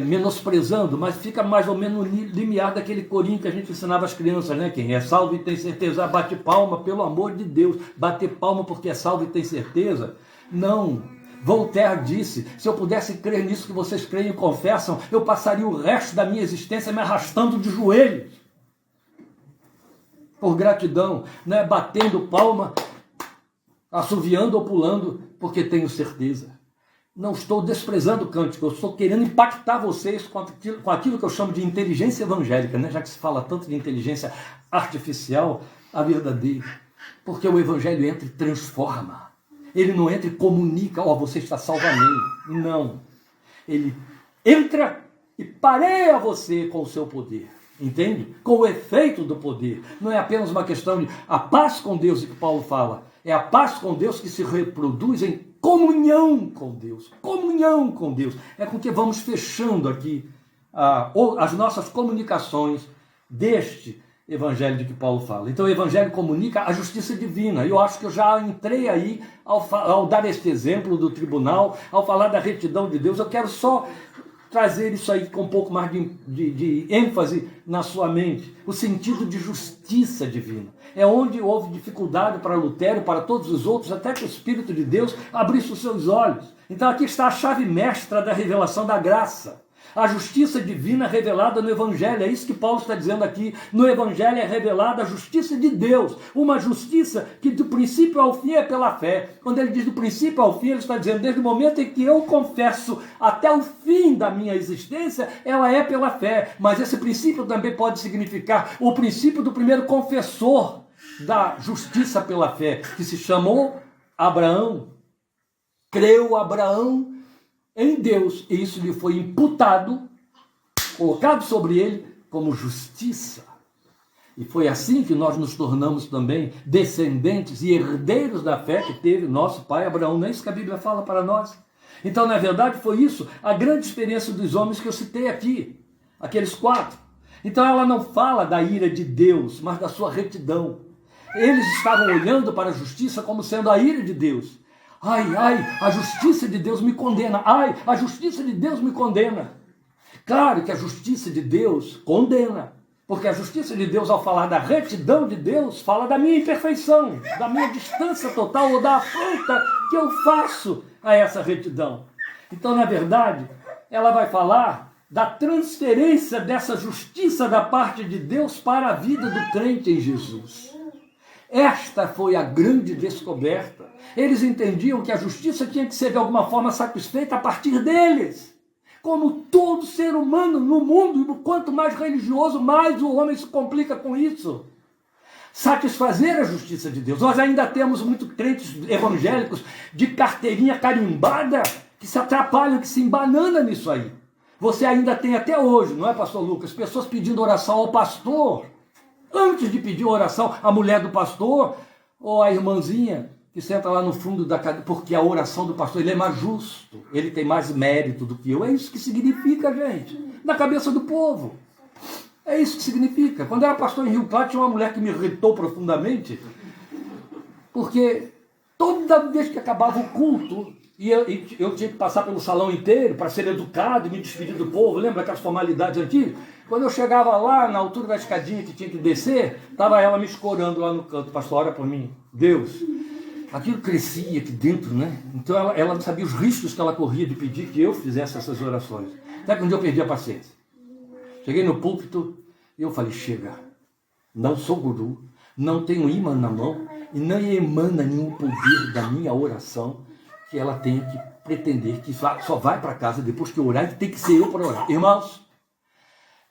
menosprezando, mas fica mais ou menos no limiar daquele corinho que a gente ensinava às crianças, né? Quem é salvo e tem certeza, bate palma, pelo amor de Deus. Bater palma porque é salvo e tem certeza? Não. Voltaire disse, se eu pudesse crer nisso que vocês creem e confessam, eu passaria o resto da minha existência me arrastando de joelhos. Por gratidão, não é batendo palma, assoviando ou pulando, porque tenho certeza. Não estou desprezando o cântico, eu estou querendo impactar vocês com aquilo que eu chamo de inteligência evangélica, né? Já que se fala tanto de inteligência artificial, a verdadeira. Porque o Evangelho entra e transforma. Ele não entra e comunica, você está salvo, amém. Não. Ele entra e pareia você com o seu poder. Entende? Com o efeito do poder. Não é apenas uma questão de a paz com Deus que Paulo fala. É a paz com Deus que se reproduz em comunhão com Deus. Comunhão com Deus. É com que vamos fechando aqui as nossas comunicações deste Evangelho de que Paulo fala. Então o Evangelho comunica a justiça divina. Eu acho que eu já entrei aí ao dar este exemplo do tribunal, ao falar da retidão de Deus. Eu quero só trazer isso aí com um pouco mais de ênfase na sua mente. O sentido de justiça divina. É onde houve dificuldade para Lutero, para todos os outros, até que o Espírito de Deus abrisse os seus olhos. Então aqui está a chave mestra da revelação da graça. A justiça divina revelada no Evangelho. É isso que Paulo está dizendo aqui. No Evangelho é revelada a justiça de Deus. Uma justiça que do princípio ao fim é pela fé. Quando ele diz do princípio ao fim, ele está dizendo desde o momento em que eu confesso até o fim da minha existência, ela é pela fé. Mas esse princípio também pode significar o princípio do primeiro confessor da justiça pela fé, que se chamou Abraão. Creu Abraão em Deus, e isso lhe foi imputado, colocado sobre ele como justiça. E foi assim que nós nos tornamos também descendentes e herdeiros da fé que teve nosso pai Abraão. Não é isso que a Bíblia fala para nós? Então, na verdade, foi isso a grande experiência dos homens que eu citei aqui, aqueles 4. Então, ela não fala da ira de Deus, mas da sua retidão. Eles estavam olhando para a justiça como sendo a ira de Deus. Ai, ai, a justiça de Deus me condena. Ai, a justiça de Deus me condena. Claro que a justiça de Deus condena. Porque a justiça de Deus, ao falar da retidão de Deus, fala da minha imperfeição, da minha distância total ou da afronta que eu faço a essa retidão. Então, na verdade, ela vai falar da transferência dessa justiça da parte de Deus para a vida do crente em Jesus. Esta foi a grande descoberta. Eles entendiam que a justiça tinha que ser de alguma forma satisfeita a partir deles. Como todo ser humano no mundo, e quanto mais religioso, mais o homem se complica com isso. Satisfazer a justiça de Deus. Nós ainda temos muitos crentes evangélicos de carteirinha carimbada que se atrapalham, que se embananam nisso aí. Você ainda tem até hoje, não é, pastor Lucas, pessoas pedindo oração ao pastor. Antes de pedir oração à mulher do pastor ou à irmãzinha que senta lá no fundo da cadeira, porque a oração do pastor ele é mais justo, ele tem mais mérito do que eu. É isso que significa, gente, na cabeça do povo. É isso que significa. Quando eu era pastor em Rio Claro, tinha uma mulher que me irritou profundamente, porque toda vez que acabava o culto, e eu tinha que passar pelo salão inteiro para ser educado e me despedir do povo, lembra aquelas formalidades antigas? Quando eu chegava lá, na altura da escadinha que tinha que descer, estava ela me escorando lá no canto. Pastor, ora por mim. Deus, aquilo crescia aqui dentro, né? Então ela não sabia os riscos que ela corria de pedir que eu fizesse essas orações. Até que um dia eu perdi a paciência. Cheguei no púlpito e eu falei, chega, não sou guru, não tenho imã na mão e não emana nenhum poder da minha oração que ela tenha que pretender que só vai para casa depois que eu orar e tem que ser eu para orar. Irmãos,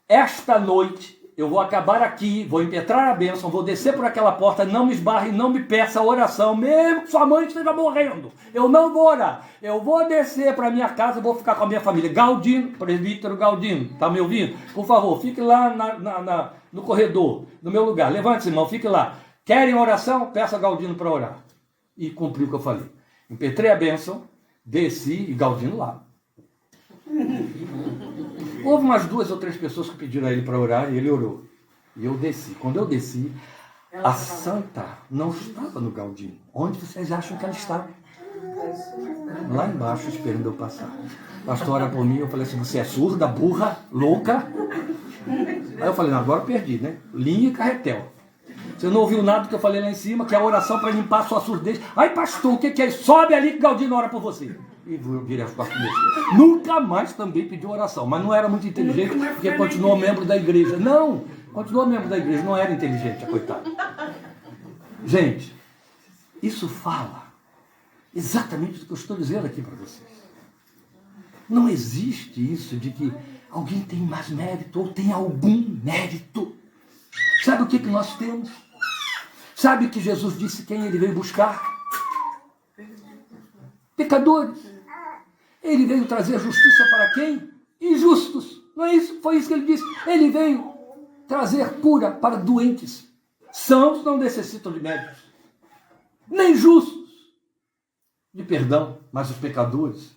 esta noite eu vou acabar aqui, vou impetrar a bênção, vou descer por aquela porta, não me esbarre, não me peça a oração, mesmo que sua mãe esteja morrendo. Eu não vou orar. Eu vou descer para a minha casa, vou ficar com a minha família. Galdino, presbítero Galdino, está me ouvindo? Por favor, fique lá no corredor, no meu lugar. Levante-se, irmão, fique lá. Querem oração? Peça a Galdino para orar. E cumpri o que eu falei. Impetrei a bênção, desci e Galdino lá. Houve umas 2 ou 3 pessoas que pediram a ele para orar e ele orou. E eu desci. Quando eu desci, a santa não estava no Galdino. Onde vocês acham que ela estava? Lá embaixo, esperando eu passar. Pastor, ora por mim. Eu falei assim, você é surda, burra, louca? Aí eu falei, não, agora eu perdi, né? Linha e carretel. Você não ouviu nada do que eu falei lá em cima, que é a oração para limpar a sua surdez. Ai, pastor, o que é isso? Sobe ali que Galdino ora por você. E virei as costas dele. Nunca mais também pediu oração, mas não era muito inteligente, porque continuou membro da igreja. Não, continuou membro da igreja, não era inteligente, a coitada. Gente, isso fala exatamente do que eu estou dizendo aqui para vocês. Não existe isso de que alguém tem mais mérito ou tem algum mérito. Sabe o que nós temos? Sabe o que Jesus disse quem ele veio buscar? Pecadores. Ele veio trazer justiça para quem? Injustos. Não é isso? Foi isso que ele disse. Ele veio trazer cura para doentes. Sãos não necessitam de médicos. Nem justos de perdão, mas os pecadores.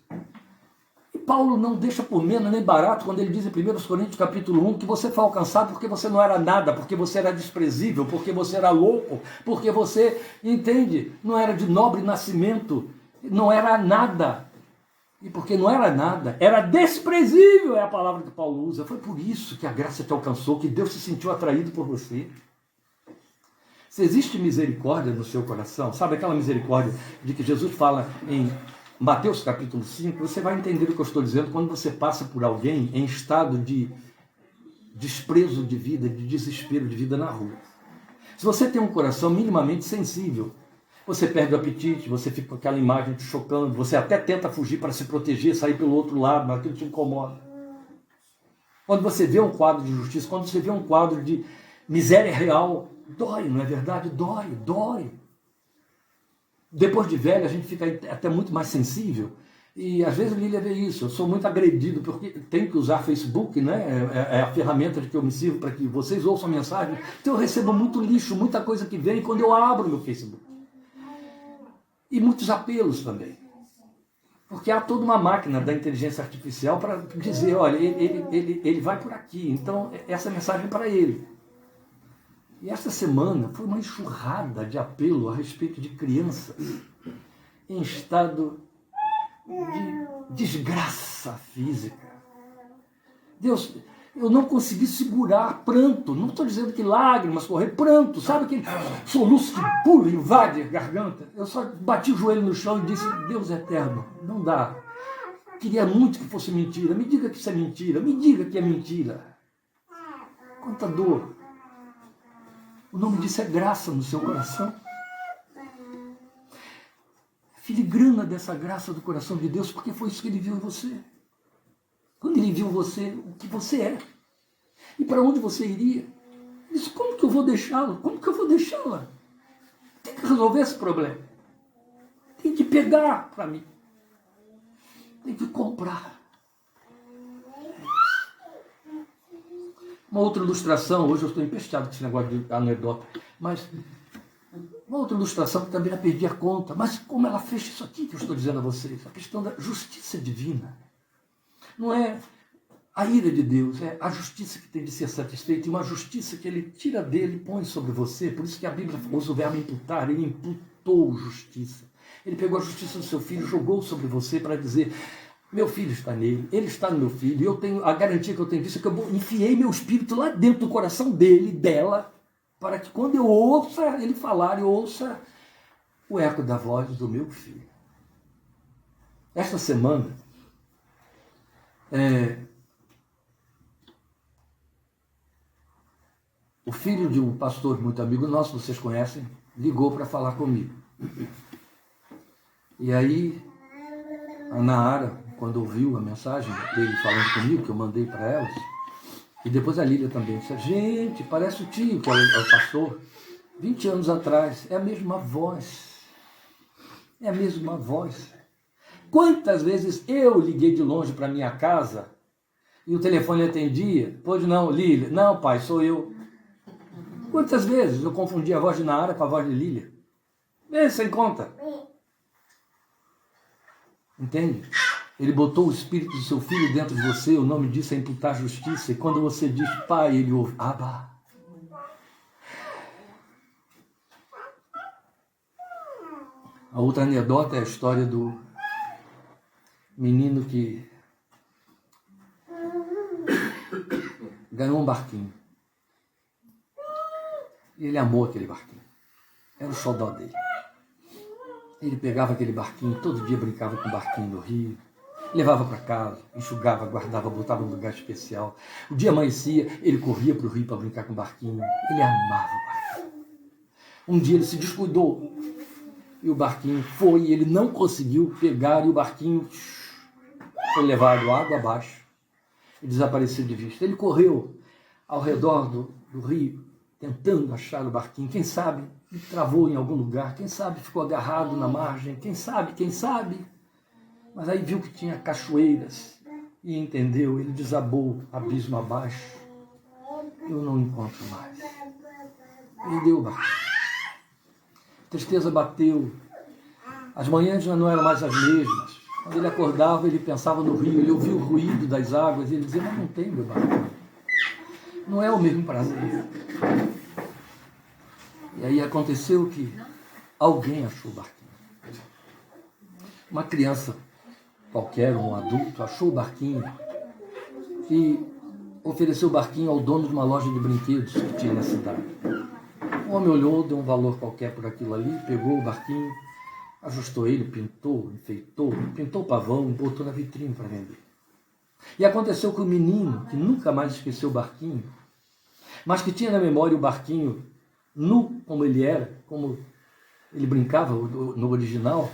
E Paulo não deixa por menos nem barato quando ele diz em 1 Coríntios capítulo 1 que você foi alcançado porque você não era nada, porque você era desprezível, porque você era louco, porque você, entende, não era de nobre nascimento, não era nada. E porque não era nada, era desprezível, é a palavra que Paulo usa. Foi por isso que a graça te alcançou, que Deus se sentiu atraído por você. Se existe misericórdia no seu coração, sabe aquela misericórdia de que Jesus fala em Mateus capítulo 5, você vai entender o que eu estou dizendo quando você passa por alguém em estado de desprezo de vida, de desespero de vida na rua. Se você tem um coração minimamente sensível, você perde o apetite, você fica com aquela imagem te chocando, você até tenta fugir para se proteger, sair pelo outro lado, mas aquilo te incomoda. Quando você vê um quadro de justiça, quando você vê um quadro de miséria real, dói, não é verdade? Dói. Depois de velho, a gente fica até muito mais sensível. E às vezes Lília vê isso. Eu sou muito agredido, porque tenho que usar Facebook, né? É a ferramenta de que eu me sirvo para que vocês ouçam a mensagem. Então eu recebo muito lixo, muita coisa que vem quando eu abro meu Facebook. E muitos apelos também. Porque há toda uma máquina da inteligência artificial para dizer, olha, ele vai por aqui. Então essa mensagem é para ele. E essa semana foi uma enxurrada de apelo a respeito de crianças em estado de desgraça física. Deus, eu não consegui segurar pranto, não estou dizendo que lágrimas correr, pranto, sabe aquele soluço que pula, invade a garganta? Eu só bati o joelho no chão e disse, Deus eterno, não dá. Queria muito que fosse mentira, me diga que isso é mentira, me diga que é mentira. Quanta dor. O nome disso é graça no seu coração. Filigrana dessa graça do coração de Deus, porque foi isso que Ele viu em você. Quando Ele viu você, o que você é. E para onde você iria? Ele disse, como que eu vou deixá-lo? Como que eu vou deixá-la? Tem que resolver esse problema. Tem que pegar para mim. Tem que comprar. Uma outra ilustração, hoje eu estou empesteado com esse negócio de anedota, mas uma outra ilustração que também eu perdi a conta, mas como ela fecha isso aqui que eu estou dizendo a vocês, a questão da justiça divina. Não é a ira de Deus, é a justiça que tem de ser satisfeita, e uma justiça que Ele tira dele e põe sobre você. Por isso que a Bíblia usa o verbo imputar, Ele imputou justiça. Ele pegou a justiça do seu filho, jogou sobre você para dizer, meu filho está nele, ele está no meu filho, e eu tenho a garantia que eu tenho disso, é que eu enfiei meu espírito lá dentro do coração dele, dela, para que quando eu ouça ele falar, eu ouça o eco da voz do meu filho. Esta semana, o filho de um pastor muito amigo nosso, vocês conhecem, ligou para falar comigo. E aí, a Nahara, quando ouviu a mensagem dele falando comigo, que eu mandei para elas, e depois a Lília também, disse, gente, parece o tio, que é o pastor, 20 anos atrás, é a mesma voz. É a mesma voz. Quantas vezes eu liguei de longe para minha casa e o telefone atendia? Pois não, Lília. Não, pai, sou eu. Quantas vezes eu confundi a voz de Nahara com a voz de Lília? Vê, sem conta. Entende? Ele botou o espírito do seu filho dentro de você, o nome disso é imputar justiça. E quando você diz pai, ele ouve, Abba. A outra anedota é a história do menino que ganhou um barquinho. E ele amou aquele barquinho. Era o xodó dele. Ele pegava aquele barquinho, todo dia brincava com o barquinho no rio, levava para casa, enxugava, guardava, botava num lugar especial. O dia amanhecia, ele corria para o rio para brincar com o barquinho. Ele amava o barquinho. Um dia ele se descuidou e o barquinho foi, e ele não conseguiu pegar, e o barquinho foi levado água abaixo e desapareceu de vista. Ele correu ao redor do rio, tentando achar o barquinho. Quem sabe ele travou em algum lugar, quem sabe ficou agarrado na margem, quem sabe. Mas aí viu que tinha cachoeiras e entendeu, ele desabou abismo abaixo. Eu não encontro mais. Perdeu o barquinho. Tristeza bateu. As manhãs já não eram mais as mesmas. Quando ele acordava, ele pensava no rio, ele ouvia o ruído das águas, e ele dizia, mas não tem meu barquinho. Não é o mesmo prazer. E aí aconteceu que alguém achou o barquinho. Uma criança qualquer, um adulto, achou o barquinho e ofereceu o barquinho ao dono de uma loja de brinquedos que tinha na cidade. O homem olhou, deu um valor qualquer por aquilo ali, pegou o barquinho, ajustou ele, pintou, enfeitou, pintou o pavão e botou na vitrine para vender. E aconteceu que o menino, que nunca mais esqueceu o barquinho, mas que tinha na memória o barquinho nu como ele era, como ele brincava no original,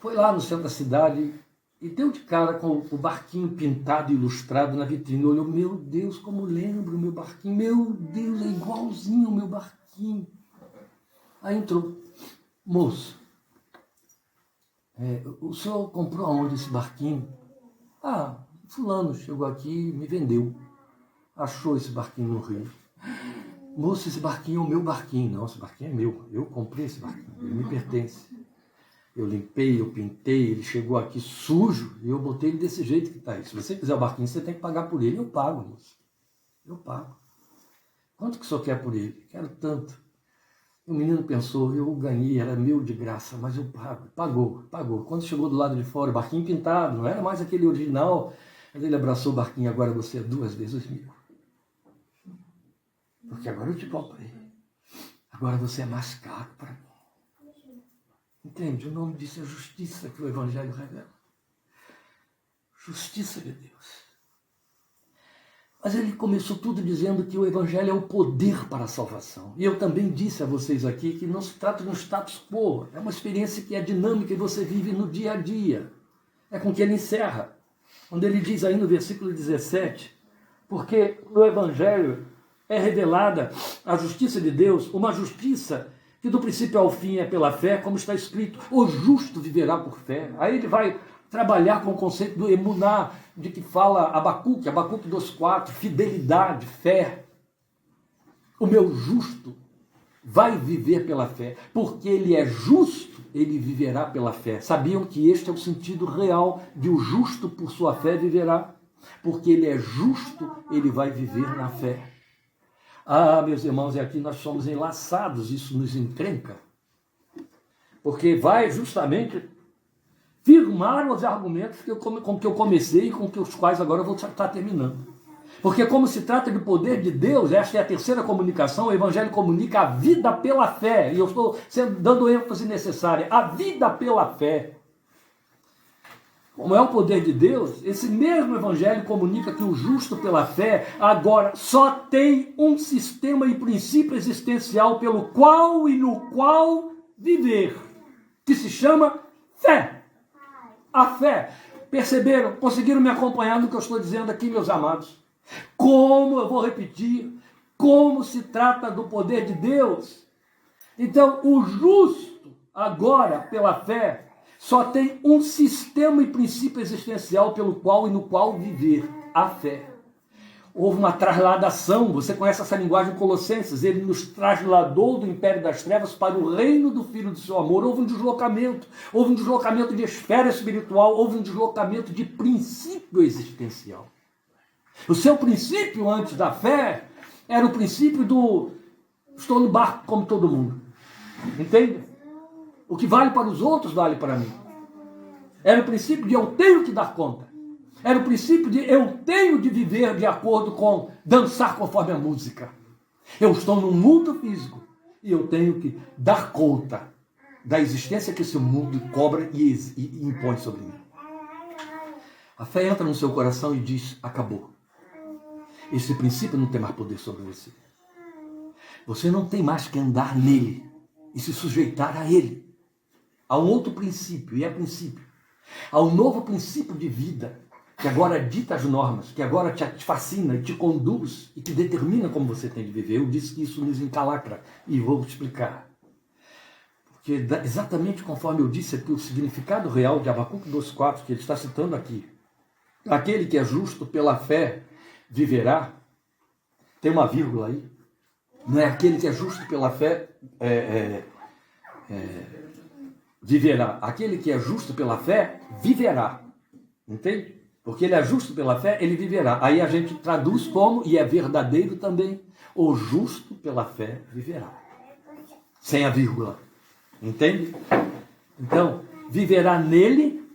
foi lá no centro da cidade e deu de cara com o barquinho pintado e ilustrado na vitrine. Olhou, meu Deus, como lembro o meu barquinho, meu Deus, é igualzinho ao meu barquinho. Aí entrou, moço, o senhor comprou aonde esse barquinho? Ah, fulano chegou aqui e me vendeu. Achou esse barquinho no rio. Moço, esse barquinho é o meu barquinho. Não, esse barquinho é meu. Eu comprei esse barquinho, ele me pertence. Eu limpei, eu pintei, ele chegou aqui sujo e eu botei ele desse jeito que está aí. Se você quiser o barquinho, você tem que pagar por ele. Eu pago, moço. Eu pago. Quanto que o senhor quer por ele? Quero tanto. O menino pensou, eu ganhei, era meu de graça, mas eu pago, pagou. Quando chegou do lado de fora, o barquinho pintado, não era mais aquele original, mas ele abraçou o barquinho, agora você é 2 vezes meu. Porque agora eu te comprei. Agora você é mais caro para mim. Entende? O nome disso é justiça que o Evangelho revela. Justiça de Deus. Mas ele começou tudo dizendo que o Evangelho é o poder para a salvação. E eu também disse a vocês aqui que não se trata de um status quo. É uma experiência que é dinâmica e você vive no dia a dia. É com que ele encerra. Quando ele diz aí no versículo 17, porque no Evangelho é revelada a justiça de Deus, uma justiça que do princípio ao fim é pela fé, como está escrito, o justo viverá por fé. Aí ele vai trabalhar com o conceito do emuná, de que fala Abacuque 2,4, fidelidade, fé. O meu justo vai viver pela fé, porque ele é justo, ele viverá pela fé. Sabiam que este é o sentido real de o justo por sua fé viverá? Porque ele é justo, ele vai viver na fé. Ah, meus irmãos, e aqui nós somos enlaçados, isso nos encrenca. Porque vai justamente firmar os argumentos com que eu comecei e com os quais agora eu vou estar terminando. Porque como se trata de poder de Deus, esta é a terceira comunicação, o Evangelho comunica a vida pela fé, e eu estou dando ênfase necessária, a vida pela fé. Como é o poder de Deus, esse mesmo Evangelho comunica que o justo pela fé agora só tem um sistema e princípio existencial pelo qual e no qual viver, que se chama fé. A fé. Perceberam? Conseguiram me acompanhar no que eu estou dizendo aqui, meus amados? Como, eu vou repetir, como se trata do poder de Deus. Então, o justo, agora, pela fé, só tem um sistema e princípio existencial pelo qual e no qual viver, a fé. Houve uma trasladação, você conhece essa linguagem de Colossenses, ele nos trasladou do império das trevas para o reino do Filho do seu amor. Houve um deslocamento de esfera espiritual, houve um deslocamento de princípio existencial. O seu princípio antes da fé era o princípio do estou no barco como todo mundo. Entende? O que vale para os outros vale para mim. Era o princípio de eu tenho que dar conta. Era o princípio de eu tenho de viver de acordo com dançar conforme a música. Eu estou num mundo físico e eu tenho que dar conta da existência que esse mundo cobra e impõe sobre mim. A fé entra no seu coração e diz, acabou. Esse princípio não tem mais poder sobre você. Você não tem mais que andar nele e se sujeitar a ele. Há um outro princípio, e é princípio. Há um novo princípio de vida, que agora dita as normas, que agora te fascina e te conduz e que determina como você tem de viver. Eu disse que isso nos encalacra e vou explicar. Porque exatamente conforme eu disse aqui, o significado real de Abacuque 2,4, que ele está citando aqui, aquele que é justo pela fé viverá, tem uma vírgula aí, não é aquele que é justo pela fé viverá, aquele que é justo pela fé viverá, entende? Porque ele é justo pela fé, ele viverá. Aí a gente traduz como, e é verdadeiro também, o justo pela fé viverá. Sem a vírgula. Entende? Então, viverá nele,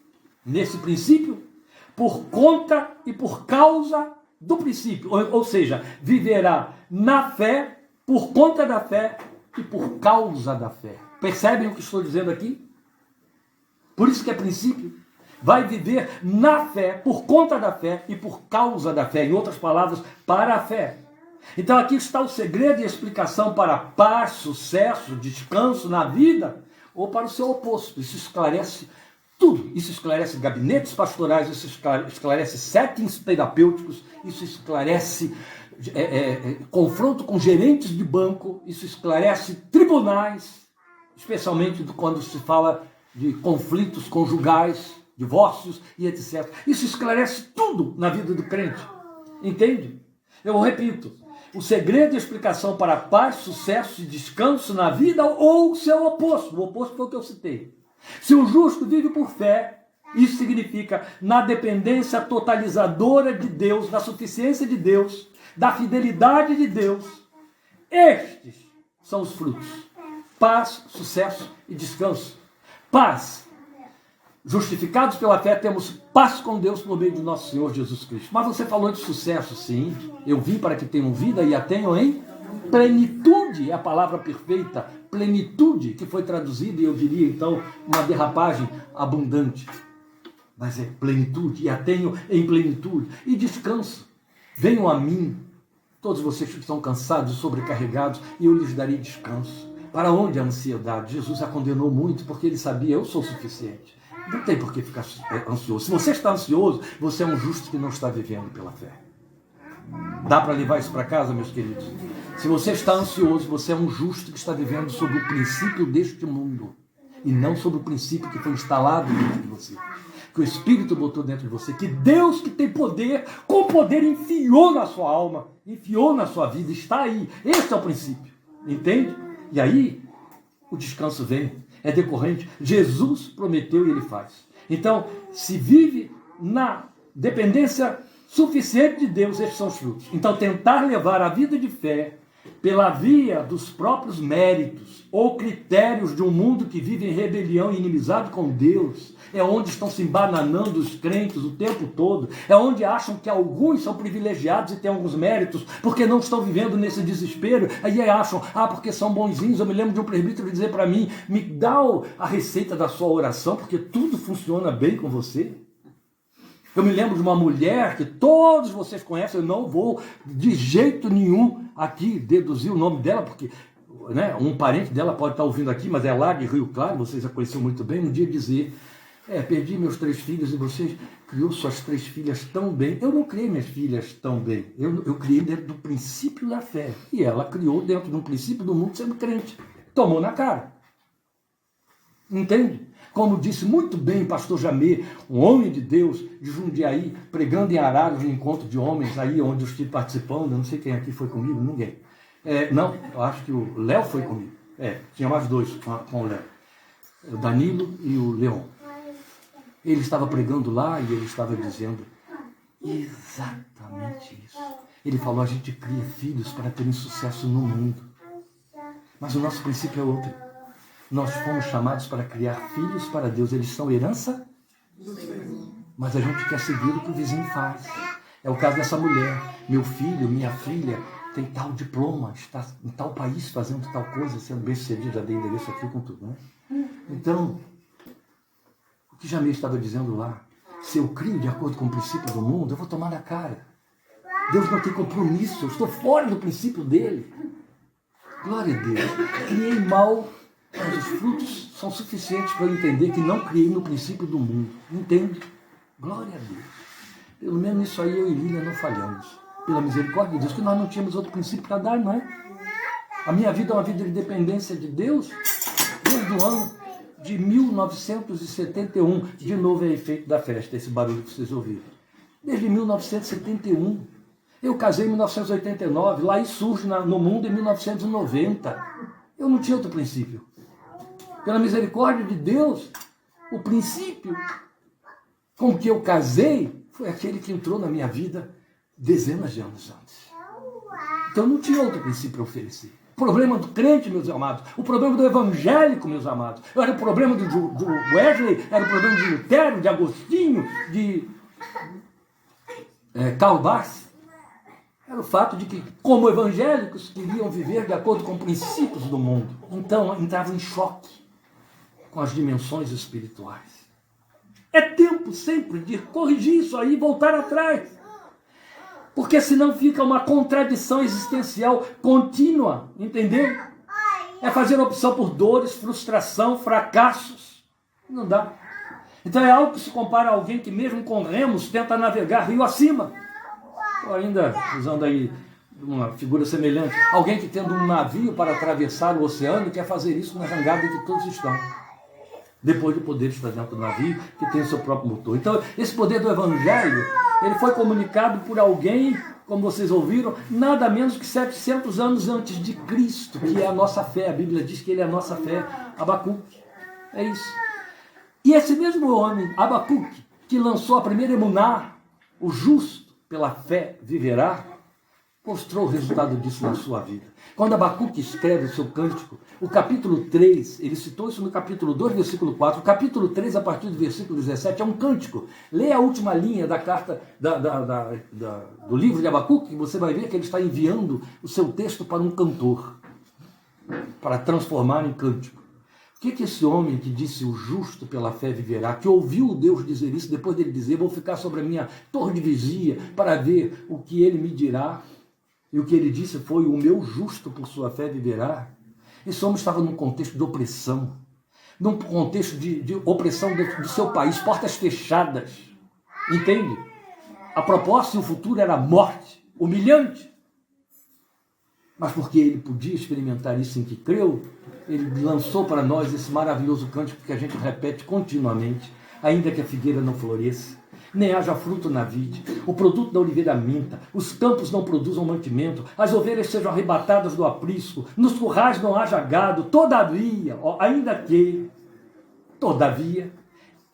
nesse princípio, por conta e por causa do princípio. Ou seja, viverá na fé, por conta da fé e por causa da fé. Percebem o que estou dizendo aqui? Por isso que é princípio. Vai viver na fé, por conta da fé e por causa da fé. Em outras palavras, para a fé. Então aqui está o segredo e a explicação para paz, sucesso, descanso na vida, ou para o seu oposto. Isso esclarece tudo. Isso esclarece gabinetes pastorais, isso esclarece settings terapêuticos, isso esclarece confronto com gerentes de banco, isso esclarece tribunais, especialmente quando se fala de conflitos conjugais, divórcios e etc. Isso esclarece tudo na vida do crente. Entende? Eu repito. O segredo e a explicação para paz, sucesso e descanso na vida ou o seu oposto. O oposto foi o que eu citei. Se o justo vive por fé, isso significa na dependência totalizadora de Deus, da suficiência de Deus, da fidelidade de Deus. Estes são os frutos. paz, sucesso e descanso. Paz. Justificados pela fé, temos paz com Deus por meio de nosso Senhor Jesus Cristo. Mas você falou de sucesso, sim. Eu vim para que tenham vida e a tenham em plenitude. É a palavra perfeita. Plenitude, que foi traduzida, e eu diria então, uma derrapagem abundante. Mas é plenitude, e a tenho em plenitude. E descanso. Venham a mim, todos vocês que estão cansados e sobrecarregados, e eu lhes darei descanso. Para onde a ansiedade? Jesus a condenou muito, porque ele sabia, eu sou suficiente. Não tem por que ficar ansioso. Se você está ansioso, você é um justo que não está vivendo pela fé. Dá para levar isso para casa, meus queridos? Se você está ansioso, você é um justo que está vivendo sob o princípio deste mundo. E não sob o princípio que foi instalado dentro de você. Que o Espírito botou dentro de você. Que Deus, que tem poder, com poder enfiou na sua alma. Enfiou na sua vida. Está aí. Esse é o princípio. Entende? E aí, o descanso vem. É decorrente. Jesus prometeu e ele faz. Então, se vive na dependência suficiente de Deus, esses são os frutos. Então, tentar levar a vida de fé pela via dos próprios méritos ou critérios de um mundo que vive em rebelião e inimizade com Deus, é onde estão se embananando os crentes o tempo todo, é onde acham que alguns são privilegiados e têm alguns méritos, porque não estão vivendo nesse desespero, aí acham, porque são bonzinhos. Eu me lembro de um presbítero dizer para mim, me dá a receita da sua oração, porque tudo funciona bem com você. Eu me lembro de uma mulher que todos vocês conhecem, eu não vou de jeito nenhum aqui deduzir o nome dela, porque um parente dela pode estar ouvindo aqui, mas é lá de Rio Claro, vocês a conheceram muito bem, um dia dizer, perdi meus 3 filhos e você criou suas 3 filhas tão bem. Eu não criei minhas filhas tão bem, eu criei dentro do princípio da fé, e ela criou dentro de um princípio do mundo sendo crente, tomou na cara. Entende? Como disse muito bem pastor Jamê, um homem de Deus de Jundiaí, pregando em Araras, no encontro de homens, aí onde eu estive participando, eu não sei quem aqui foi comigo, ninguém. Não, eu acho que o Léo foi comigo. Tinha mais 2 com o Léo. O Danilo e o Leon. Ele estava pregando lá e ele estava dizendo exatamente isso. Ele falou, a gente cria filhos para terem sucesso no mundo. Mas o nosso princípio é outro. Nós fomos chamados para criar filhos para Deus. Eles são herança, mas a gente quer seguir o que o vizinho faz. É o caso dessa mulher. Meu filho, minha filha tem tal diploma, está em tal país fazendo tal coisa, sendo bem-sucedido, já dei endereço aqui com tudo, né? Então, o que Jamê estava dizendo lá, se eu crio de acordo com o princípio do mundo, eu vou tomar na cara. Deus não tem compromisso, eu estou fora do princípio dele. Glória a Deus. Criei mal, mas os frutos são suficientes para eu entender que não criei no princípio do mundo. Entende? Glória a Deus. Pelo menos nisso aí eu e Lília não falhamos. Pela misericórdia de Deus, que nós não tínhamos outro princípio para dar, não é? A minha vida é uma vida de dependência de Deus desde o ano de 1971. De novo é efeito da festa, esse barulho que vocês ouviram. Desde 1971. Eu casei em 1989, Laís surge no mundo em 1990. Eu não tinha outro princípio. Pela misericórdia de Deus, o princípio com que eu casei foi aquele que entrou na minha vida dezenas de anos antes. Então não tinha outro princípio a oferecer. O problema do crente, meus amados, o problema do evangélico, meus amados, era o problema do Wesley, era o problema de Lutero, de Agostinho, de Karl Barth. Era o fato de que, como evangélicos, queriam viver de acordo com princípios do mundo. Então, entravam em choque com as dimensões espirituais. É tempo sempre de corrigir isso aí e voltar atrás. Porque senão fica uma contradição existencial contínua, entendeu? É fazer opção por dores, frustração, fracassos. Não dá. Então é algo que se compara a alguém que mesmo com remos tenta navegar rio acima. Ou ainda, usando aí uma figura semelhante, alguém que tendo um navio para atravessar o oceano quer fazer isso na jangada que todos estão. Depois de poder estar dentro do navio, que tem o seu próprio motor. Então, esse poder do Evangelho, ele foi comunicado por alguém, como vocês ouviram, nada menos que 700 anos antes de Cristo, que é a nossa fé. A Bíblia diz que ele é a nossa fé. Abacuque. É isso. E esse mesmo homem, Abacuque, que lançou a primeira emuná, o justo pela fé viverá, mostrou o resultado disso na sua vida. Quando Abacuque escreve o seu cântico, o capítulo 3, ele citou isso no capítulo 2, versículo 4, o capítulo 3, a partir do versículo 17, é um cântico. Leia a última linha da carta do livro de Abacuque, você vai ver que ele está enviando o seu texto para um cantor, para transformar em cântico. O que esse homem que disse o justo pela fé viverá, que ouviu o Deus dizer isso, depois dele dizer, vou ficar sobre a minha torre de vigia para ver o que ele me dirá, e o que ele disse foi, o meu justo por sua fé viverá. Esse homem estava num contexto de opressão, num contexto de opressão do seu país, portas fechadas, entende? A proposta e o futuro era a morte, humilhante. Mas porque ele podia experimentar isso em que creu, ele lançou para nós esse maravilhoso cântico que a gente repete continuamente, ainda que a figueira não floresça, nem haja fruto na vide, o produto da oliveira minta, os campos não produzam mantimento, as ovelhas sejam arrebatadas do aprisco, nos currais não haja gado, todavia, todavia,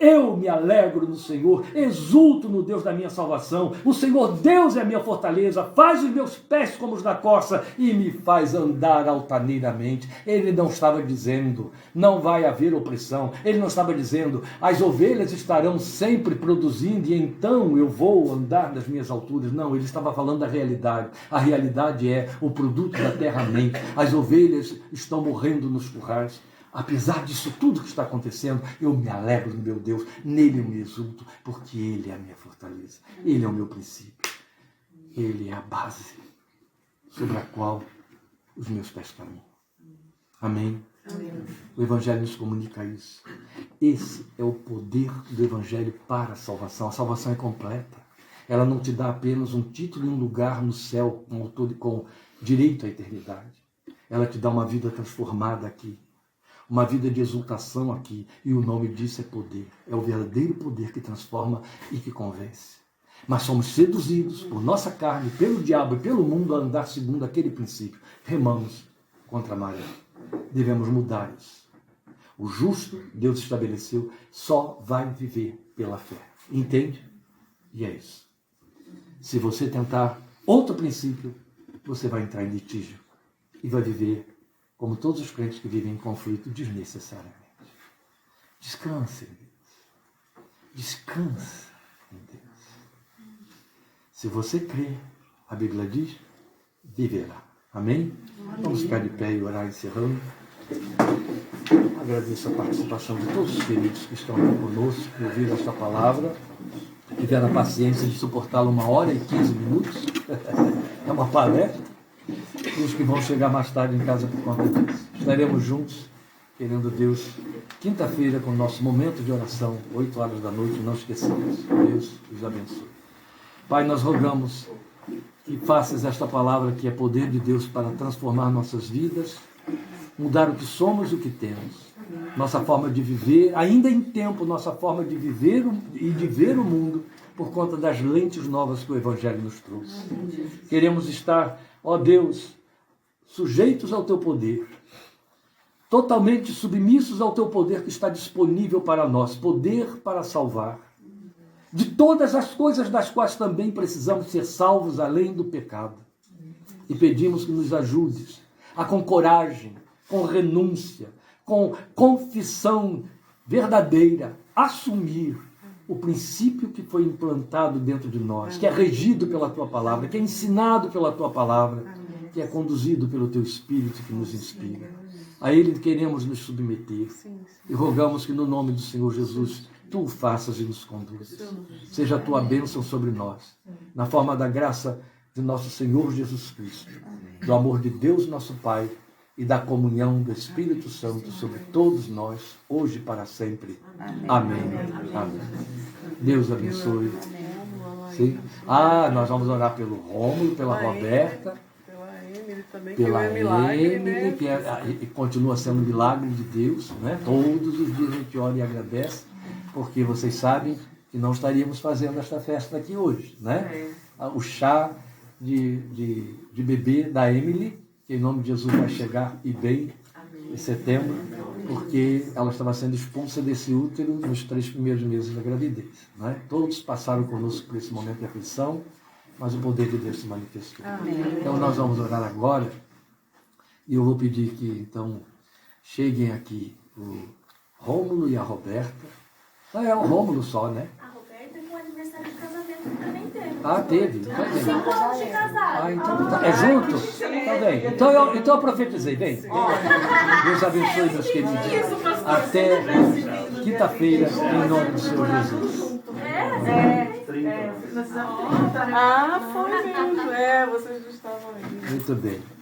eu me alegro no Senhor, exulto no Deus da minha salvação. O Senhor Deus é a minha fortaleza, faz os meus pés como os da corça e me faz andar altaneiramente. Ele não estava dizendo, não vai haver opressão. Ele não estava dizendo, as ovelhas estarão sempre produzindo e então eu vou andar nas minhas alturas. Não, ele estava falando da realidade. A realidade é o produto da terra mente. As ovelhas estão morrendo nos currais. Apesar disso tudo que está acontecendo, eu me alegro no meu Deus, nele eu me exulto, porque ele é a minha fortaleza, ele é o meu princípio, ele é a base sobre a qual os meus pés caminham. Amém? Amém. O Evangelho nos comunica isso. Esse é o poder do Evangelho para a salvação. A salvação é completa. Ela não te dá apenas um título e um lugar no céu com direito à eternidade. Ela te dá uma vida transformada aqui. Uma vida de exultação aqui, e o nome disso é poder. É o verdadeiro poder que transforma e que convence. Mas somos seduzidos por nossa carne, pelo diabo e pelo mundo a andar segundo aquele princípio. Remamos contra a maré. Devemos mudar isso. O justo, Deus estabeleceu, só vai viver pela fé. Entende? E é isso. Se você tentar outro princípio, você vai entrar em litígio e vai viver como todos os crentes que vivem em conflito desnecessariamente. Descanse em Deus. Descanse em Deus. Se você crê, a Bíblia diz, viverá. Amém? Amém. Vamos ficar de pé e orar encerrando. Agradeço a participação de todos os queridos que estão aqui conosco, que ouviram esta palavra, tiveram a paciência de suportá-la 1h15. É uma palestra. E os que vão chegar mais tarde em casa por conta disso. Estaremos juntos, querendo Deus, quinta-feira com o nosso momento de oração, 8h da noite, não esqueçamos. Deus os abençoe. Pai, nós rogamos que faças esta palavra que é poder de Deus para transformar nossas vidas, mudar o que somos e o que temos. Nossa forma de viver, ainda em tempo, nossa forma de viver e de ver o mundo por conta das lentes novas que o Evangelho nos trouxe. Queremos estar, ó Deus, sujeitos ao teu poder, totalmente submissos ao teu poder que está disponível para nós, poder para salvar, de todas as coisas das quais também precisamos ser salvos além do pecado. E pedimos que nos ajudes a, com coragem, com renúncia, com confissão verdadeira, assumir o princípio que foi implantado dentro de nós, que é regido pela tua palavra, que é ensinado pela tua palavra, que é conduzido pelo teu Espírito que nos inspira. A ele queremos nos submeter e rogamos que no nome do Senhor Jesus tu o faças e nos conduzas. Seja a tua bênção sobre nós, na forma da graça de nosso Senhor Jesus Cristo, do amor de Deus nosso Pai e da comunhão do Espírito Santo sobre todos nós, hoje e para sempre. Amém. Amém. Deus abençoe. Sim? Nós vamos orar pelo Rômulo, pela Roberta, pela Emily, que continua sendo um milagre de Deus, né? Todos os dias a gente ora e agradece, porque vocês sabem que não estaríamos fazendo esta festa aqui hoje, né? O chá de bebê da Emily, que em nome de Jesus vai chegar e bem em setembro, porque ela estava sendo expulsa desse útero nos 3 primeiros meses da gravidez, né? Todos passaram conosco por esse momento de aflição, mas o poder de Deus se manifestou.
Amém.
Então nós vamos orar agora e eu vou pedir que então cheguem aqui o Rômulo e a Roberta. Ah, é o Rômulo só, né?
A Roberta com o aniversário de casamento também teve.
Ah, teve. Tá bem.
5 anos de casado.
Ah, então tá. É junto? Tá bem. Então eu profetizei. Vem. Deus abençoe, meus queridos. Até quinta-feira, em nome do Senhor Jesus.
Nós fizemos. Ah, foi mesmo. Vocês não estavam aí.
Muito bem.